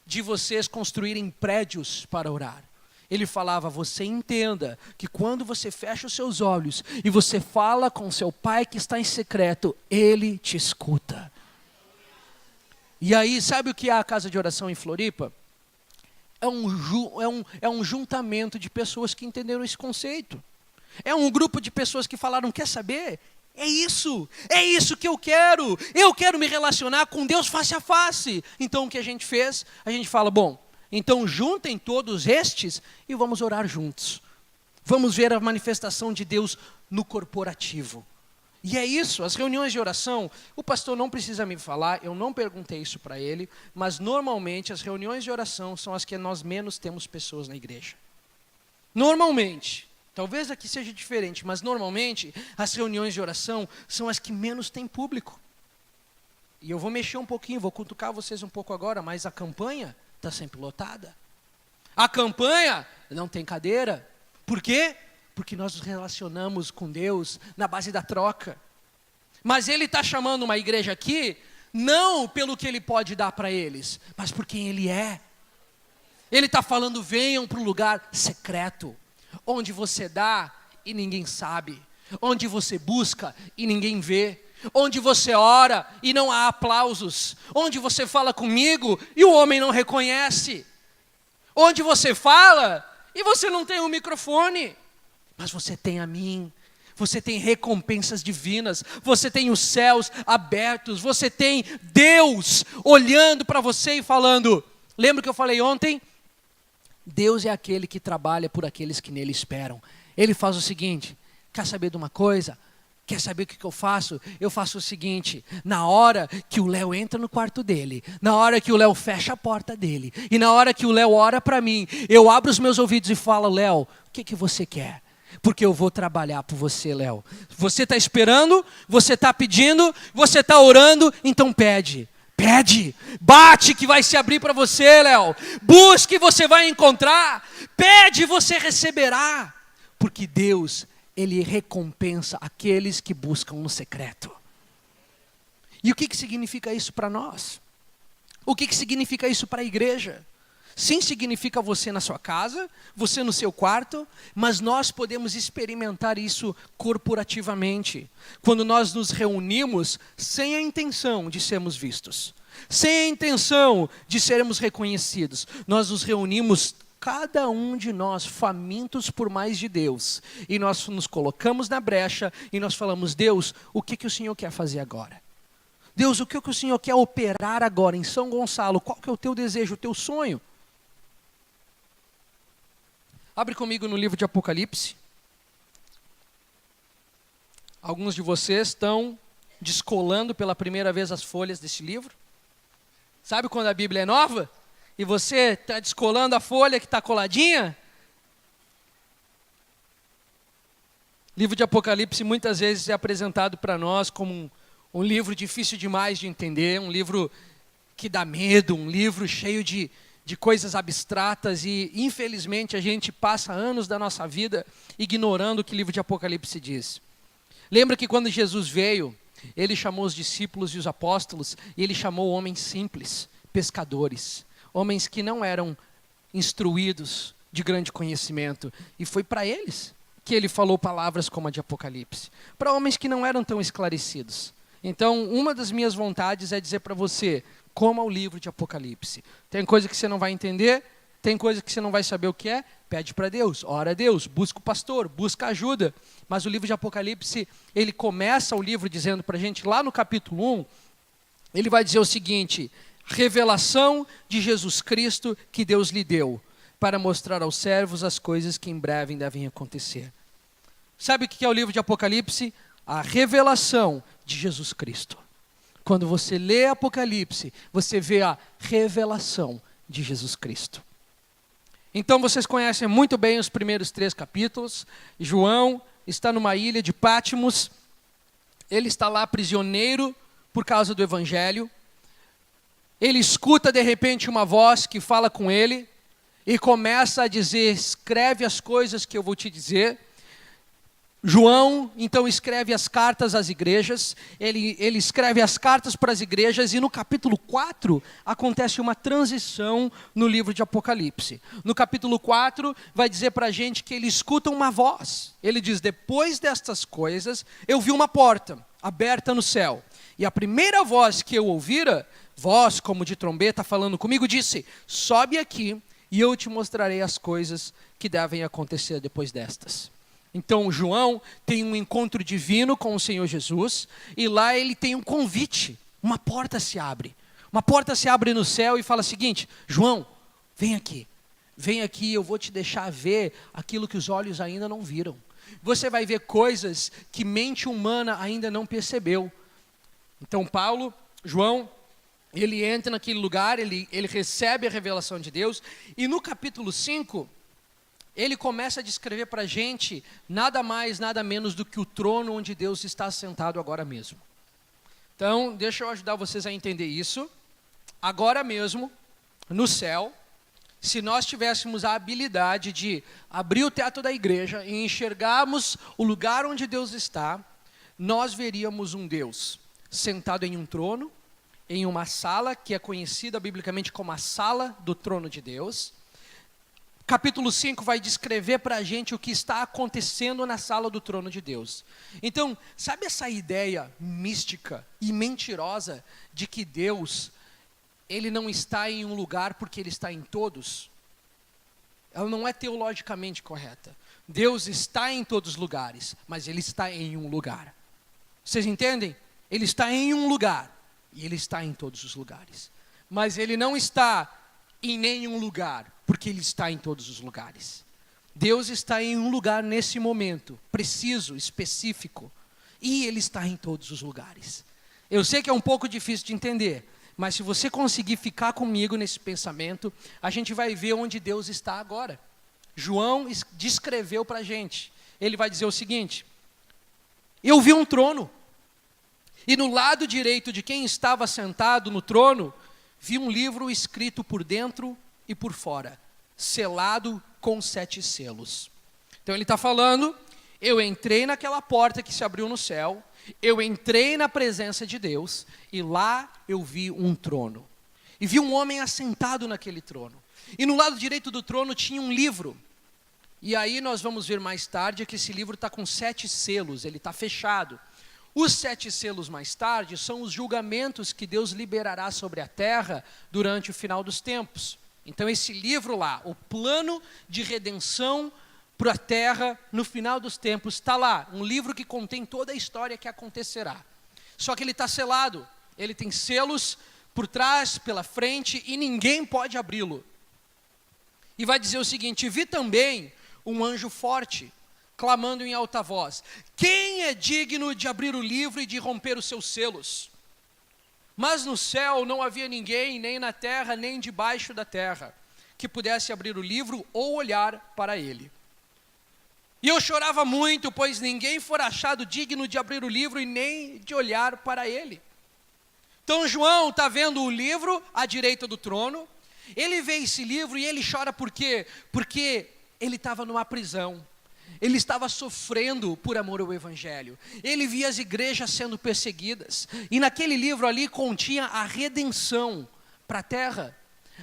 [SPEAKER 1] de vocês construírem prédios para orar. Ele falava, você entenda que quando você fecha os seus olhos e você fala com seu pai que está em secreto, ele te escuta. E aí, sabe o que é a casa de oração em Floripa? É um juntamento de pessoas que entenderam esse conceito. É um grupo de pessoas que falaram, quer saber? É isso que eu quero me relacionar com Deus face a face. Então o que a gente fez? A gente fala, bom, então juntem todos estes e vamos orar juntos. Vamos ver a manifestação de Deus no corporativo. E é isso, as reuniões de oração, o pastor não precisa me falar, eu não perguntei isso para ele, mas normalmente as reuniões de oração são as que nós menos temos pessoas na igreja. Normalmente. Talvez aqui seja diferente, mas normalmente as reuniões de oração são as que menos tem público. E eu vou mexer um pouquinho, vou cutucar vocês um pouco agora, mas a campanha está sempre lotada. A campanha não tem cadeira. Por quê? Porque nós nos relacionamos com Deus na base da troca. Mas Ele está chamando uma igreja aqui, não pelo que Ele pode dar para eles, mas por quem Ele é. Ele está falando, venham para o lugar secreto. Onde você dá e ninguém sabe, onde você busca e ninguém vê, onde você ora e não há aplausos, onde você fala comigo e o homem não reconhece, onde você fala e você não tem um microfone, mas você tem a mim, você tem recompensas divinas, você tem os céus abertos, você tem Deus olhando para você e falando, lembra que eu falei ontem? Deus é aquele que trabalha por aqueles que nele esperam. Ele faz o seguinte, quer saber de uma coisa? Quer saber o que eu faço? Eu faço o seguinte, na hora que o Léo entra no quarto dele, na hora que o Léo fecha a porta dele, e na hora que o Léo ora para mim, eu abro os meus ouvidos e falo, Léo, o que você quer? Porque eu vou trabalhar por você, Léo. Você está esperando, você está pedindo, você está orando, então pede. Pede, bate que vai se abrir para você, Léo. Busque, você vai encontrar. Pede, você receberá. Porque Deus, Ele recompensa aqueles que buscam no secreto. E o que significa isso para nós? O que significa isso para a igreja? Sim, significa você na sua casa, você no seu quarto, mas nós podemos experimentar isso corporativamente. Quando nós nos reunimos sem a intenção de sermos vistos, sem a intenção de sermos reconhecidos, nós nos reunimos, cada um de nós, famintos por mais de Deus, e nós nos colocamos na brecha e nós falamos, Deus, o que o Senhor quer fazer agora? Deus, o que o Senhor quer operar agora em São Gonçalo? Qual que é o teu desejo, o teu sonho? Abre comigo no livro de Apocalipse. Alguns de vocês estão descolando pela primeira vez as folhas desse livro. Sabe quando a Bíblia é nova? E você está descolando a folha que está coladinha? O livro de Apocalipse muitas vezes é apresentado para nós como um livro difícil demais de entender, um livro que dá medo, um livro cheio de coisas abstratas e, infelizmente, a gente passa anos da nossa vida ignorando o que o livro de Apocalipse diz. Lembra que quando Jesus veio, Ele chamou os discípulos e os apóstolos e Ele chamou homens simples, pescadores, homens que não eram instruídos de grande conhecimento. E foi para eles que ele falou palavras como a de Apocalipse? Para homens que não eram tão esclarecidos. Então, uma das minhas vontades é dizer para você, coma o livro de Apocalipse. Tem coisa que você não vai entender, tem coisa que você não vai saber o que é, pede para Deus, ora a Deus, busca o pastor, busca ajuda. Mas o livro de Apocalipse, ele começa o livro dizendo para a gente, lá no capítulo 1, ele vai dizer o seguinte: revelação de Jesus Cristo que Deus lhe deu, para mostrar aos servos as coisas que em breve devem acontecer. Sabe o que é o livro de Apocalipse? A revelação de Jesus Cristo. Quando você lê Apocalipse, você vê a revelação de Jesus Cristo. Então vocês conhecem muito bem os primeiros 3 capítulos. João está numa ilha de Patmos. Ele está lá prisioneiro por causa do Evangelho. Ele escuta de repente uma voz que fala com ele e começa a dizer, escreve as coisas que eu vou te dizer. João, então, escreve as cartas às igrejas, ele escreve as cartas para as igrejas, e no capítulo 4, acontece uma transição no livro de Apocalipse. No capítulo 4, vai dizer para a gente que ele escuta uma voz. Ele diz, depois destas coisas, eu vi uma porta aberta no céu. E a primeira voz que eu ouvira, voz como de trombeta falando comigo, disse, sobe aqui e eu te mostrarei as coisas que devem acontecer depois destas. Então, João tem um encontro divino com o Senhor Jesus, e lá ele tem um convite, uma porta se abre. Uma porta se abre no céu e fala o seguinte, João, vem aqui, eu vou te deixar ver aquilo que os olhos ainda não viram. Você vai ver coisas que mente humana ainda não percebeu. Então, João, ele entra naquele lugar, ele recebe a revelação de Deus, e no capítulo 5, ele começa a descrever para a gente nada mais, nada menos do que o trono onde Deus está sentado agora mesmo. Então, deixa eu ajudar vocês a entender isso. Agora mesmo, no céu, se nós tivéssemos a habilidade de abrir o teto da igreja e enxergarmos o lugar onde Deus está, nós veríamos um Deus sentado em um trono, em uma sala que é conhecida biblicamente como a sala do trono de Deus. Capítulo 5 vai descrever para a gente o que está acontecendo na sala do trono de Deus. Então, sabe essa ideia mística e mentirosa de que Deus, ele não está em um lugar porque ele está em todos? Ela não é teologicamente correta. Deus está em todos os lugares, mas ele está em um lugar. Vocês entendem? Ele está em um lugar e ele está em todos os lugares. Mas ele não está em nenhum lugar, porque ele está em todos os lugares. Deus está em um lugar nesse momento, preciso, específico, e ele está em todos os lugares. Eu sei que é um pouco difícil de entender, mas se você conseguir ficar comigo nesse pensamento, a gente vai ver onde Deus está agora. João descreveu para a gente, ele vai dizer o seguinte, eu vi um trono, e no lado direito de quem estava sentado no trono, vi um livro escrito por dentro e por fora, selado com 7 selos. Então ele está falando, eu entrei naquela porta que se abriu no céu, eu entrei na presença de Deus, e lá eu vi um trono. E vi um homem assentado naquele trono. E no lado direito do trono tinha um livro. E aí nós vamos ver mais tarde que esse livro está com 7 selos, ele está fechado. Os 7 selos mais tarde são os julgamentos que Deus liberará sobre a terra durante o final dos tempos. Então esse livro lá, o plano de redenção para a terra no final dos tempos, está lá. Um livro que contém toda a história que acontecerá. Só que ele está selado, ele tem selos por trás, pela frente, e ninguém pode abri-lo. E vai dizer o seguinte, vi também um anjo forte, clamando em alta voz, quem é digno de abrir o livro e de romper os seus selos? Mas no céu não havia ninguém, nem na terra, nem debaixo da terra, que pudesse abrir o livro ou olhar para ele. E eu chorava muito, pois ninguém fora achado digno de abrir o livro e nem de olhar para ele. Então João está vendo o livro à direita do trono, ele vê esse livro e ele chora por quê? Porque ele estava numa prisão. Ele estava sofrendo por amor ao Evangelho. Ele via as igrejas sendo perseguidas. E naquele livro ali continha a redenção para a terra.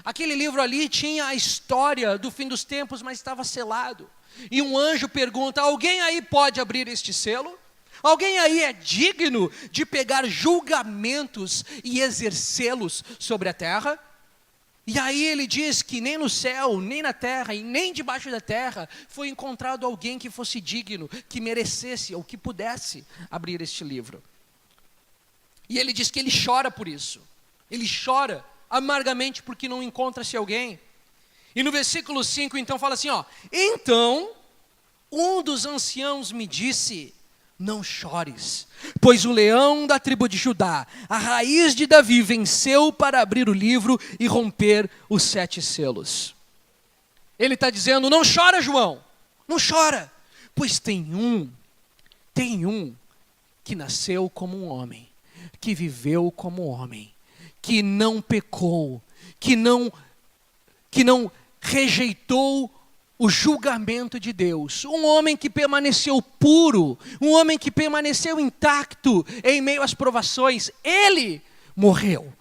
[SPEAKER 1] Aquele livro ali tinha a história do fim dos tempos, mas estava selado. E um anjo pergunta: alguém aí pode abrir este selo? Alguém aí é digno de pegar julgamentos e exercê-los sobre a terra? E aí ele diz que nem no céu, nem na terra e nem debaixo da terra foi encontrado alguém que fosse digno, que merecesse ou que pudesse abrir este livro. E ele diz que ele chora por isso. Ele chora amargamente porque não encontra-se alguém. E no versículo 5 então fala assim, ó: então um dos anciãos me disse: não chores, pois o leão da tribo de Judá, a raiz de Davi, venceu para abrir o livro e romper os 7 selos. Ele está dizendo: não chora, João, não chora, pois tem um que nasceu como um homem, que viveu como um homem, que não pecou, que não rejeitou o julgamento de Deus, um homem que permaneceu puro, um homem que permaneceu intacto em meio às provações. Ele morreu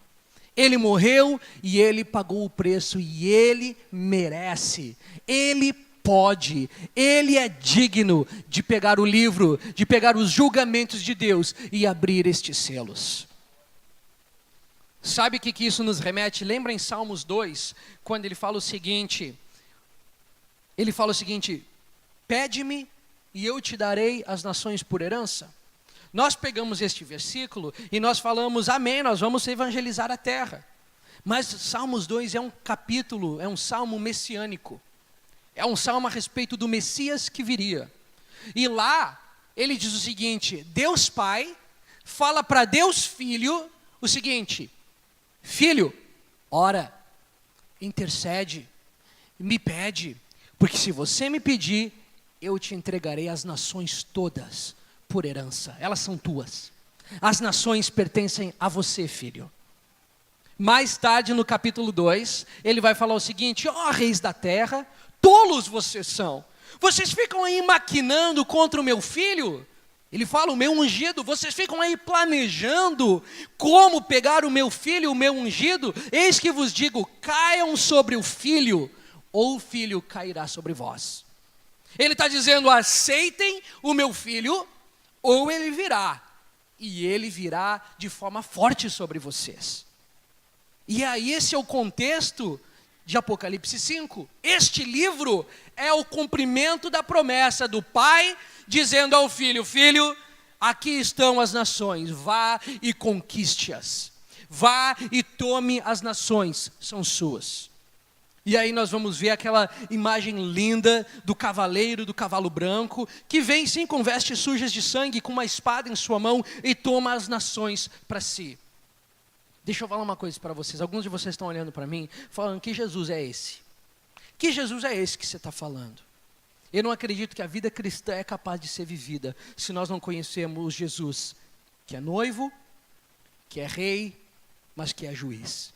[SPEAKER 1] e ele pagou o preço e ele merece, ele pode, ele é digno de pegar o livro, de pegar os julgamentos de Deus e abrir estes selos. Sabe o que isso nos remete? Lembra em Salmos 2, quando ele fala o seguinte: pede-me e eu te darei as nações por herança. Nós pegamos este versículo e nós falamos: amém, nós vamos evangelizar a terra. Mas Salmos 2 é um capítulo, é um salmo messiânico. É um salmo a respeito do Messias que viria. E lá ele diz o seguinte: Deus Pai fala para Deus Filho o seguinte: filho, ora, intercede, me pede, porque se você me pedir, eu te entregarei as nações todas por herança. Elas são tuas. As nações pertencem a você, filho. Mais tarde, no capítulo 2, ele vai falar o seguinte: ó reis da terra, tolos vocês são. Vocês ficam aí maquinando contra o meu filho? Ele fala: o meu ungido. Vocês ficam aí planejando como pegar o meu filho, o meu ungido? Eis que vos digo: caiam sobre o filho, ou o filho cairá sobre vós. Ele está dizendo: aceitem o meu filho, ou ele virá. E ele virá de forma forte sobre vocês. E aí esse é o contexto de Apocalipse 5. Este livro é o cumprimento da promessa do Pai, dizendo ao Filho: filho, aqui estão as nações, vá e conquiste-as. Vá e tome as nações, são suas. E aí nós vamos ver aquela imagem linda do cavaleiro, do cavalo branco, que vem sim com vestes sujas de sangue, com uma espada em sua mão e toma as nações para si. Deixa eu falar uma coisa para vocês. Alguns de vocês estão olhando para mim, falando: que Jesus é esse? Que Jesus é esse que você está falando? Eu não acredito que a vida cristã é capaz de ser vivida se nós não conhecemos Jesus, que é noivo, que é rei, mas que é juiz.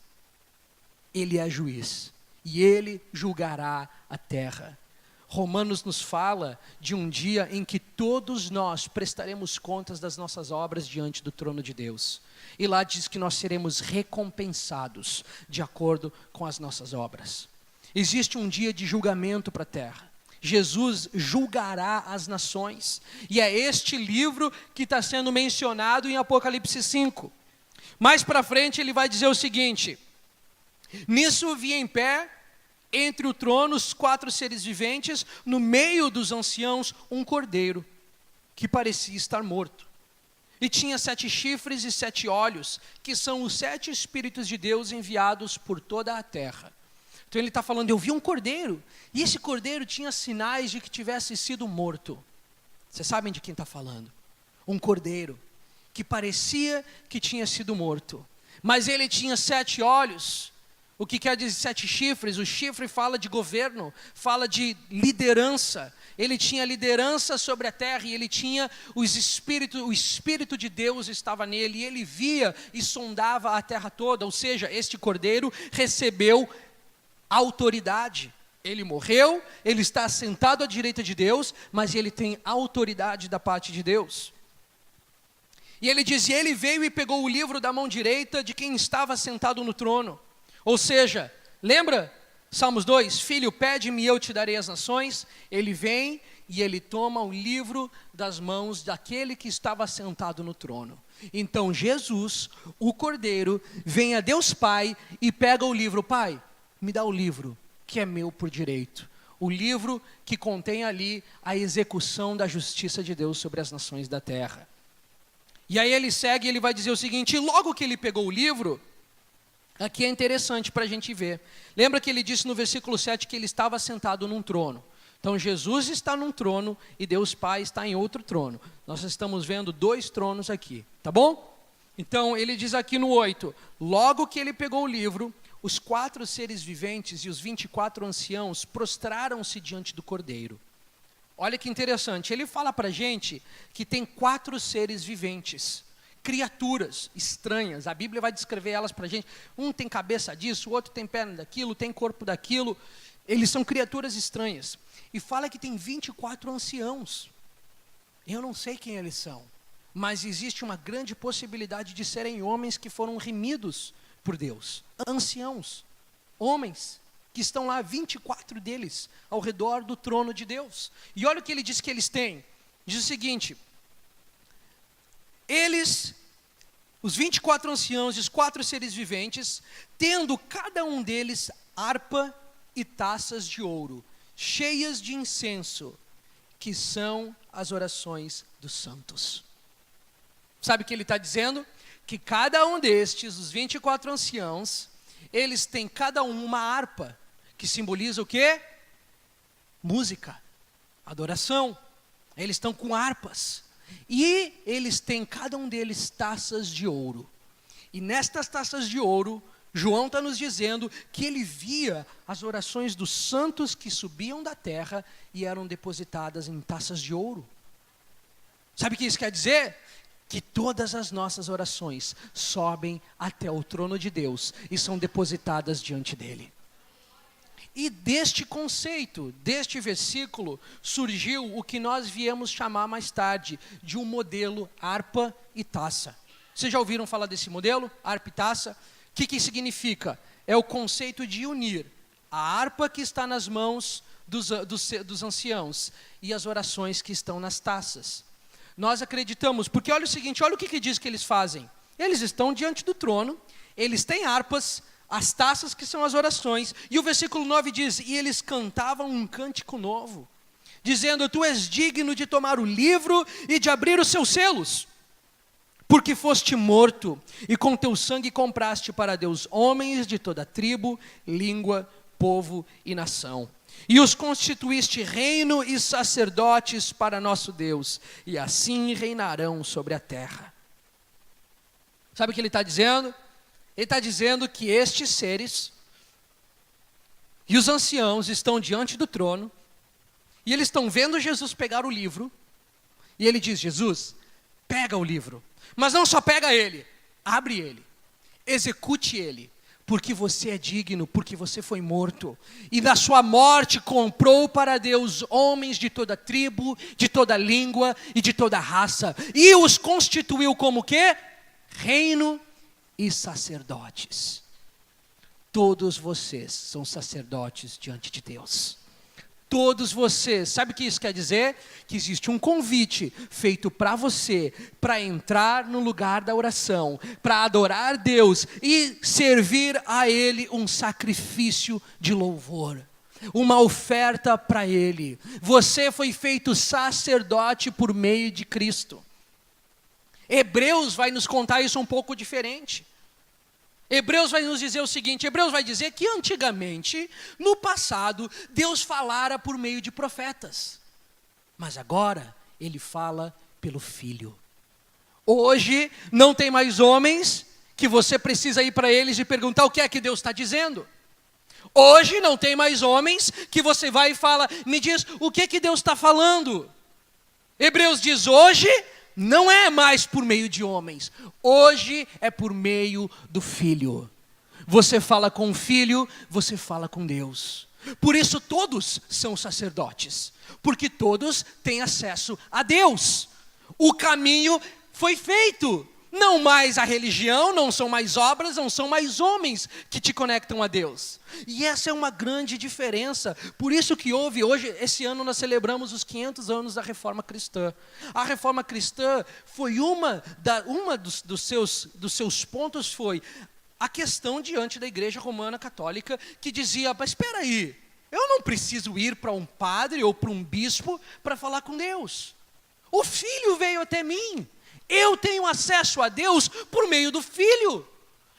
[SPEAKER 1] Ele é juiz e ele julgará a terra. Romanos nos fala de um dia em que todos nós prestaremos contas das nossas obras diante do trono de Deus. E lá diz que nós seremos recompensados de acordo com as nossas obras. Existe um dia de julgamento para a terra. Jesus julgará as nações. E é este livro que está sendo mencionado em Apocalipse 5. Mais para frente ele vai dizer o seguinte: nisso vi em pé, entre o trono, os 4 seres viventes, no meio dos anciãos, um cordeiro, que parecia estar morto. E tinha 7 chifres e 7 olhos, que são os 7 Espíritos de Deus enviados por toda a terra. Então ele está falando: eu vi um cordeiro, e esse cordeiro tinha sinais de que tivesse sido morto. Vocês sabem de quem está falando? Um cordeiro, que parecia que tinha sido morto. Mas ele tinha 7 olhos. O que quer dizer 7 chifres? O chifre fala de governo, fala de liderança. Ele tinha liderança sobre a terra e ele tinha o Espírito de Deus estava nele. E ele via e sondava a terra toda. Ou seja, este cordeiro recebeu autoridade. Ele morreu, ele está sentado à direita de Deus, mas ele tem autoridade da parte de Deus. E ele diz: e ele veio e pegou o livro da mão direita de quem estava sentado no trono. Ou seja, lembra? Salmos 2, filho, pede-me e eu te darei as nações. Ele vem e ele toma o livro das mãos daquele que estava sentado no trono. Então Jesus, o Cordeiro, vem a Deus Pai e pega o livro. Pai, me dá o livro que é meu por direito. O livro que contém ali a execução da justiça de Deus sobre as nações da terra. E aí ele segue e ele vai dizer o seguinte, logo que ele pegou o livro, aqui é interessante para a gente ver. Lembra que ele disse no versículo 7 que ele estava sentado num trono. Então Jesus está num trono e Deus Pai está em outro trono. Nós estamos vendo 2 tronos aqui, tá bom? Então ele diz aqui no 8, logo que ele pegou o livro, os 4 seres viventes e os 24 anciãos prostraram-se diante do Cordeiro. Olha que interessante, ele fala para a gente que tem 4 seres viventes, criaturas estranhas, a Bíblia vai descrever elas para a gente, um tem cabeça disso, o outro tem perna daquilo, tem corpo daquilo, eles são criaturas estranhas, e fala que tem 24 anciãos, eu não sei quem eles são, mas existe uma grande possibilidade de serem homens que foram remidos por Deus, anciãos, homens, que estão lá, 24 deles, ao redor do trono de Deus. E olha o que ele diz que eles têm. Diz o seguinte, eles, os 24 anciãos e os 4 seres viventes, tendo cada um deles harpa e taças de ouro, cheias de incenso, que são as orações dos santos. Sabe o que ele está dizendo? Que cada um destes, os 24 anciãos, eles têm cada um uma harpa, que simboliza o quê? Música, adoração. Eles estão com harpas. E eles têm, cada um deles, taças de ouro. E nestas taças de ouro, João está nos dizendo que ele via as orações dos santos que subiam da terra e eram depositadas em taças de ouro. Sabe o que isso quer dizer? Que todas as nossas orações sobem até o trono de Deus e são depositadas diante dele. E deste conceito, deste versículo, surgiu o que nós viemos chamar mais tarde de um modelo harpa e taça. Vocês já ouviram falar desse modelo, harpa e taça? O que significa? É o conceito de unir a harpa que está nas mãos dos anciãos e as orações que estão nas taças. Nós acreditamos, porque olha o seguinte, olha o que diz que eles fazem. Eles estão diante do trono, eles têm harpas, as taças que são as orações, e o versículo 9 diz, e eles cantavam um cântico novo, dizendo, tu és digno de tomar o livro e de abrir os seus selos, porque foste morto, e com teu sangue compraste para Deus homens de toda tribo, língua, povo e nação. E os constituíste reino e sacerdotes para nosso Deus, e assim reinarão sobre a terra. Sabe o que ele está dizendo? Ele está dizendo que estes seres e os anciãos estão diante do trono e eles estão vendo Jesus pegar o livro e ele diz, Jesus, pega o livro, mas não só pega ele, abre ele, execute ele, porque você é digno, porque você foi morto e na sua morte comprou para Deus homens de toda tribo, de toda língua e de toda raça e os constituiu como o quê? Reino e sacerdotes. Todos vocês são sacerdotes diante de Deus. Todos vocês, sabe o que isso quer dizer? Que existe um convite feito para você, para entrar no lugar da oração, para adorar Deus e servir a Ele um sacrifício de louvor, uma oferta para Ele. Você foi feito sacerdote por meio de Cristo. Hebreus vai nos contar isso um pouco diferente. Hebreus vai nos dizer o seguinte, Hebreus vai dizer que antigamente, no passado, Deus falara por meio de profetas. Mas agora, Ele fala pelo Filho. Hoje, não tem mais homens que você precisa ir para eles e perguntar o que é que Deus está dizendo. Hoje, não tem mais homens que você vai e fala, me diz o que é que Deus está falando. Hebreus diz, hoje não é mais por meio de homens, hoje é por meio do Filho. Você fala com o Filho, você fala com Deus. Por isso todos são sacerdotes, porque todos têm acesso a Deus. O caminho foi feito, Não mais a religião, não são mais obras, não são mais homens que te conectam a Deus. E essa é uma grande diferença. Por isso que houve, hoje, esse ano nós celebramos os 500 anos da Reforma Cristã. A Reforma Cristã foi dos seus pontos foi a questão diante da Igreja Romana Católica, que dizia, mas espera aí, eu não preciso ir para um padre ou para um bispo para falar com Deus. O Filho veio até mim. Eu tenho acesso a Deus por meio do Filho.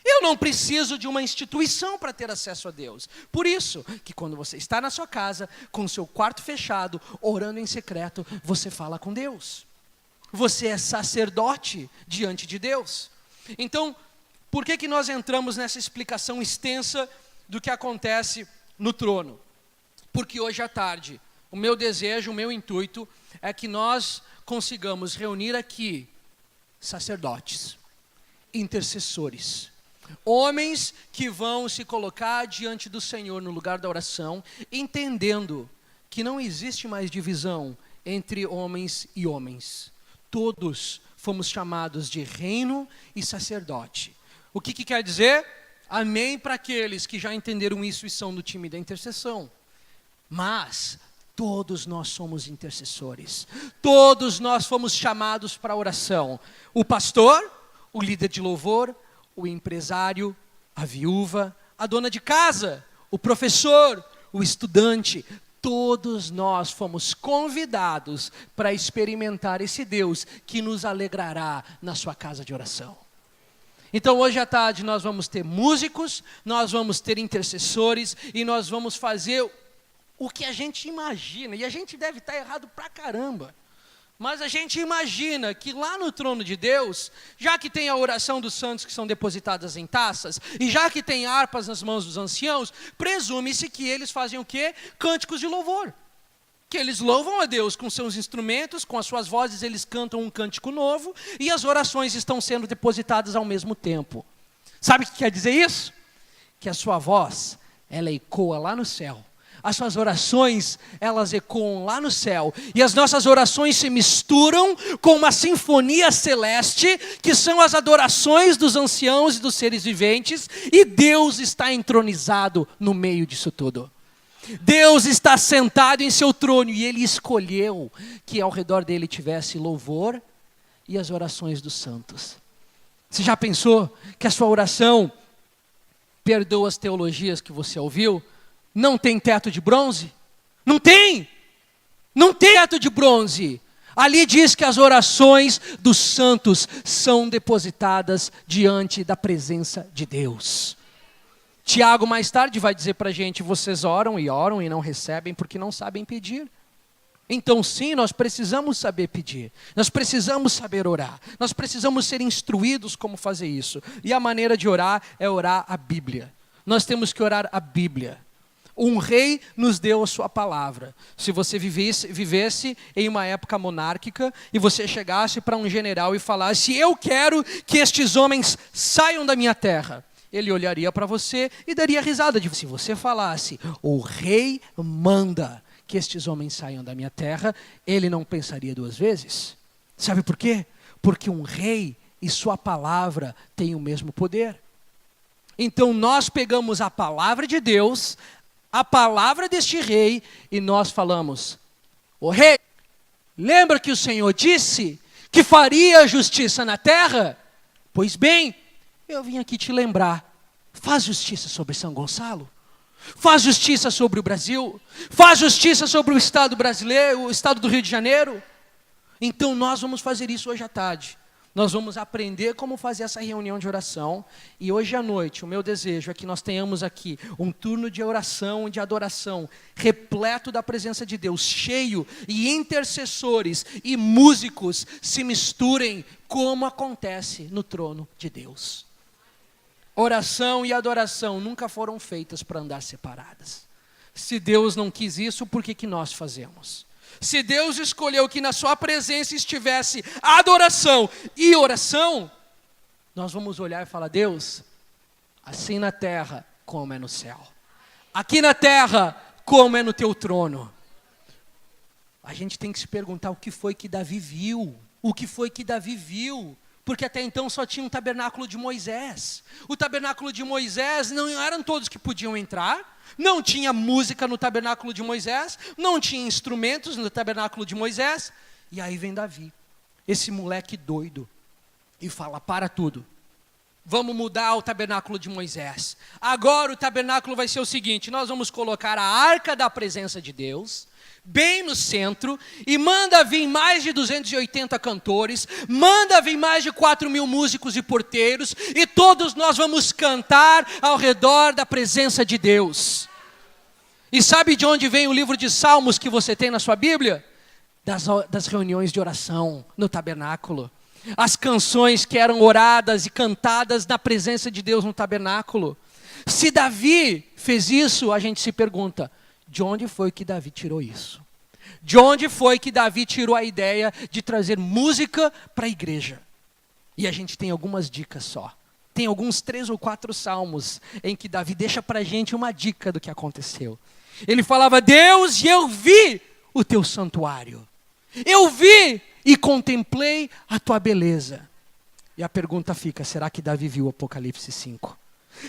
[SPEAKER 1] Eu não preciso de uma instituição para ter acesso a Deus. Por isso, que quando você está na sua casa, com o seu quarto fechado, orando em secreto, você fala com Deus. Você é sacerdote diante de Deus. Então, por que nós entramos nessa explicação extensa do que acontece no trono? Porque hoje à tarde, o meu desejo, o meu intuito, é que nós consigamos reunir aqui sacerdotes, intercessores, homens que vão se colocar diante do Senhor no lugar da oração, entendendo que não existe mais divisão entre homens e homens. Todos fomos chamados de reino e sacerdote. O que quer dizer? Amém para aqueles que já entenderam isso e são do time da intercessão. Mas todos nós somos intercessores. Todos nós fomos chamados para a oração. O pastor, o líder de louvor, o empresário, a viúva, a dona de casa, o professor, o estudante. Todos nós fomos convidados para experimentar esse Deus que nos alegrará na sua casa de oração. Então hoje à tarde nós vamos ter músicos, nós vamos ter intercessores e nós vamos fazer o que a gente imagina, e a gente deve estar errado pra caramba, mas a gente imagina que lá no trono de Deus, já que tem a oração dos santos que são depositadas em taças, e já que tem harpas nas mãos dos anciãos, presume-se que eles fazem o quê? Cânticos de louvor. Que eles louvam a Deus com seus instrumentos, com as suas vozes eles cantam um cântico novo, e as orações estão sendo depositadas ao mesmo tempo. Sabe o que quer dizer isso? Que a sua voz, ela ecoa lá no céu. As suas orações, elas ecoam lá no céu. E as nossas orações se misturam com uma sinfonia celeste, que são as adorações dos anciãos e dos seres viventes. E Deus está entronizado no meio disso tudo. Deus está sentado em seu trono e Ele escolheu que ao redor dele tivesse louvor e as orações dos santos. Você já pensou que a sua oração, perdoa as teologias que você ouviu, não tem teto de bronze? Não tem! Não tem teto de bronze. Ali diz que as orações dos santos são depositadas diante da presença de Deus. Tiago mais tarde vai dizer para a gente, vocês oram e não recebem porque não sabem pedir. Então sim, nós precisamos saber pedir, nós precisamos saber orar, nós precisamos ser instruídos como fazer isso. E a maneira de orar é orar a Bíblia. Nós temos que orar a Bíblia. Um rei nos deu a sua palavra. Se você vivesse em uma época monárquica e você chegasse para um general e falasse, eu quero que estes homens saiam da minha terra, ele olharia para você e daria risada de você. Se você falasse, o rei manda que estes homens saiam da minha terra, ele não pensaria duas vezes. Sabe por quê? Porque um rei e sua palavra têm o mesmo poder. Então nós pegamos a palavra de Deus, a palavra deste rei, e nós falamos, o rei, lembra que o Senhor disse que faria justiça na terra? Pois bem, eu vim aqui te lembrar, faz justiça sobre São Gonçalo, faz justiça sobre o Brasil, faz justiça sobre o Estado brasileiro, o Estado do Rio de Janeiro. Então nós vamos fazer isso hoje à tarde. Nós vamos aprender como fazer essa reunião de oração. E hoje à noite, o meu desejo é que nós tenhamos aqui um turno de oração e de adoração, repleto da presença de Deus, cheio, e intercessores e músicos se misturem como acontece no trono de Deus. Oração e adoração nunca foram feitas para andar separadas. Se Deus não quis isso, por que nós fazemos? Se Deus escolheu que na sua presença estivesse adoração e oração, nós vamos olhar e falar, Deus, assim na terra como é no céu. Aqui na terra como é no teu trono. A gente tem que se perguntar o que foi que Davi viu. O que foi que Davi viu? Porque até então só tinha um tabernáculo de Moisés. O tabernáculo de Moisés não eram todos que podiam entrar, não tinha música no tabernáculo de Moisés, não tinha instrumentos no tabernáculo de Moisés. E aí vem Davi, esse moleque doido, e fala: para tudo, vamos mudar o tabernáculo de Moisés. Agora o tabernáculo vai ser o seguinte: nós vamos colocar a arca da presença de Deus bem no centro, e manda vir mais de 280 cantores, manda vir mais de 4.000 músicos e porteiros, e todos nós vamos cantar ao redor da presença de Deus. E sabe de onde vem o livro de Salmos que você tem na sua Bíblia? Das reuniões de oração no tabernáculo. As canções que eram oradas e cantadas na presença de Deus no tabernáculo. Se Davi fez isso, a gente se pergunta: de onde foi que Davi tirou isso? De onde foi que Davi tirou a ideia de trazer música para a igreja? E a gente tem algumas dicas só. Tem alguns 3 ou 4 salmos em que Davi deixa para a gente uma dica do que aconteceu. Ele falava: Deus, eu vi o teu santuário. Eu vi e contemplei a tua beleza. E a pergunta fica: será que Davi viu o Apocalipse 5?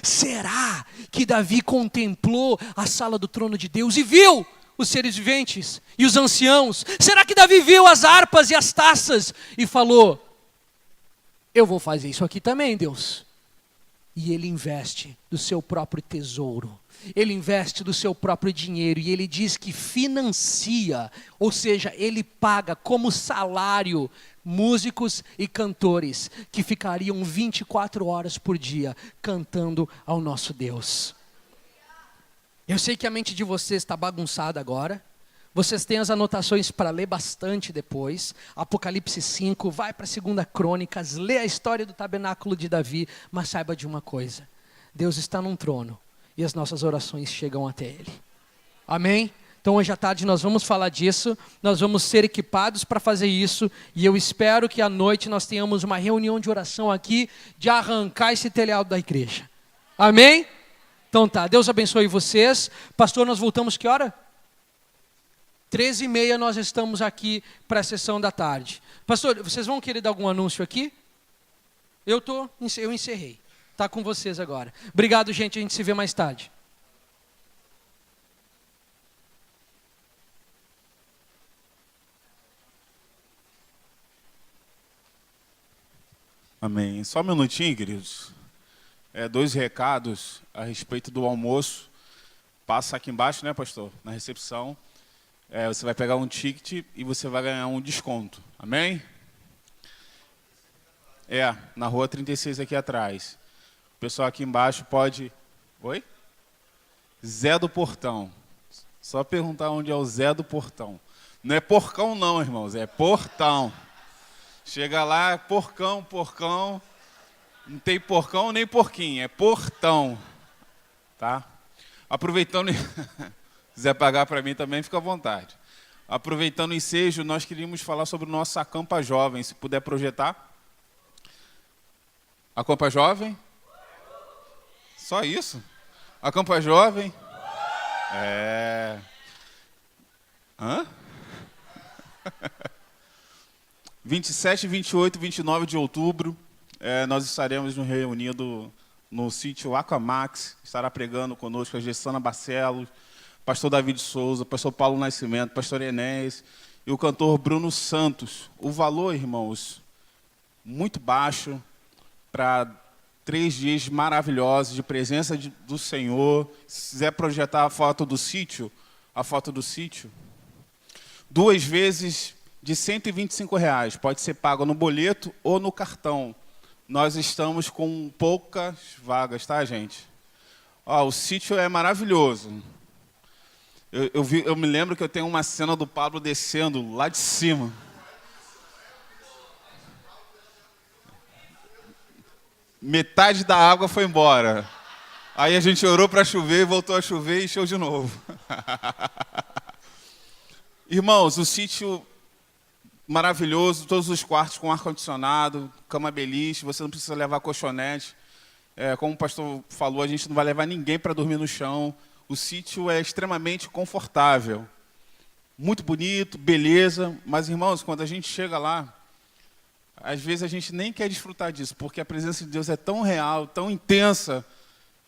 [SPEAKER 1] Será que Davi contemplou a sala do trono de Deus e viu os seres viventes e os anciãos? Será que Davi viu as harpas e as taças e falou: eu vou fazer isso aqui também, Deus? E ele investe do seu próprio tesouro, ele investe do seu próprio dinheiro, e ele diz que financia, ou seja, ele paga como salário músicos e cantores que ficariam 24 horas por dia cantando ao nosso Deus. Eu sei que a mente de vocês está bagunçada agora. Vocês têm as anotações para ler bastante depois. Apocalipse 5, vai para 2 Crônicas, lê a história do tabernáculo de Davi, mas saiba de uma coisa: Deus está num trono e as nossas orações chegam até Ele. Amém? Então hoje à tarde nós vamos falar disso, nós vamos ser equipados para fazer isso, e eu espero que à noite nós tenhamos uma reunião de oração aqui, de arrancar esse telhado da igreja. Amém? Então tá, Deus abençoe vocês. Pastor, nós voltamos que hora? 13h30 nós estamos aqui para a sessão da tarde. Pastor, vocês vão querer dar algum anúncio aqui? Eu encerrei. Está com vocês agora. Obrigado, gente, a gente se vê mais tarde.
[SPEAKER 2] Amém. Só um minutinho, queridos. 2 recados a respeito do almoço. Passa aqui embaixo, né, pastor? Na recepção. Você vai pegar um ticket e você vai ganhar um desconto. Amém? Na rua 36 aqui atrás. O pessoal aqui embaixo pode... Oi? Zé do Portão. Só perguntar onde é o Zé do Portão. Não é porcão não, irmãos. É portão. Chega lá, porcão, porcão. Não tem porcão nem porquinho, é portão. Tá? Aproveitando, se quiser pagar para mim também, fica à vontade. Aproveitando o ensejo, nós queríamos falar sobre o nosso Acampa Jovem. Se puder projetar. Acampa Jovem? Só isso? Acampa Jovem? Hã? 27, 28, 29 de outubro, nós estaremos nos reunindo no sítio Acamax. Estará pregando conosco a Gessana Barcelos, pastor David Souza, pastor Paulo Nascimento, pastor Enéas e o cantor Bruno Santos. O valor, irmãos, muito baixo, para 3 dias maravilhosos de presença do Senhor. Se quiser projetar a foto do sítio, 2 vezes de R$125, pode ser pago no boleto ou no cartão. Nós estamos com poucas vagas, tá, gente? O sítio é maravilhoso. Eu me lembro que eu tenho uma cena do Pablo descendo lá de cima. Metade da água foi embora. Aí a gente orou para chover, voltou a chover e encheu de novo. Irmãos, o sítio maravilhoso, todos os quartos com ar-condicionado, cama beliche, você não precisa levar colchonete. Como o pastor falou, a gente não vai levar ninguém para dormir no chão. O sítio é extremamente confortável. Muito bonito, beleza. Mas, irmãos, quando a gente chega lá, às vezes a gente nem quer desfrutar disso, porque a presença de Deus é tão real, tão intensa,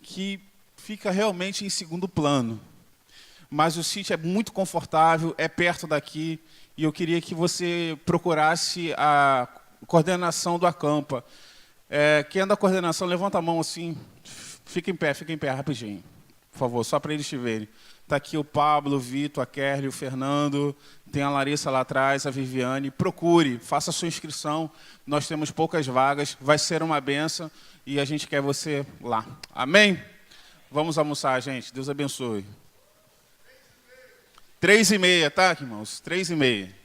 [SPEAKER 2] que fica realmente em segundo plano. Mas o sítio é muito confortável, é perto daqui, e eu queria que você procurasse a coordenação do Acampa. Quem é da coordenação, levanta a mão assim, fica em pé rapidinho, por favor, só para eles te verem. Está aqui o Pablo, o Vitor, a Kerly, o Fernando, tem a Larissa lá atrás, a Viviane. Procure, faça a sua inscrição. Nós temos poucas vagas, vai ser uma benção e a gente quer você lá. Amém? Vamos almoçar, gente. Deus abençoe. 3h30, tá, irmãos? 3h30.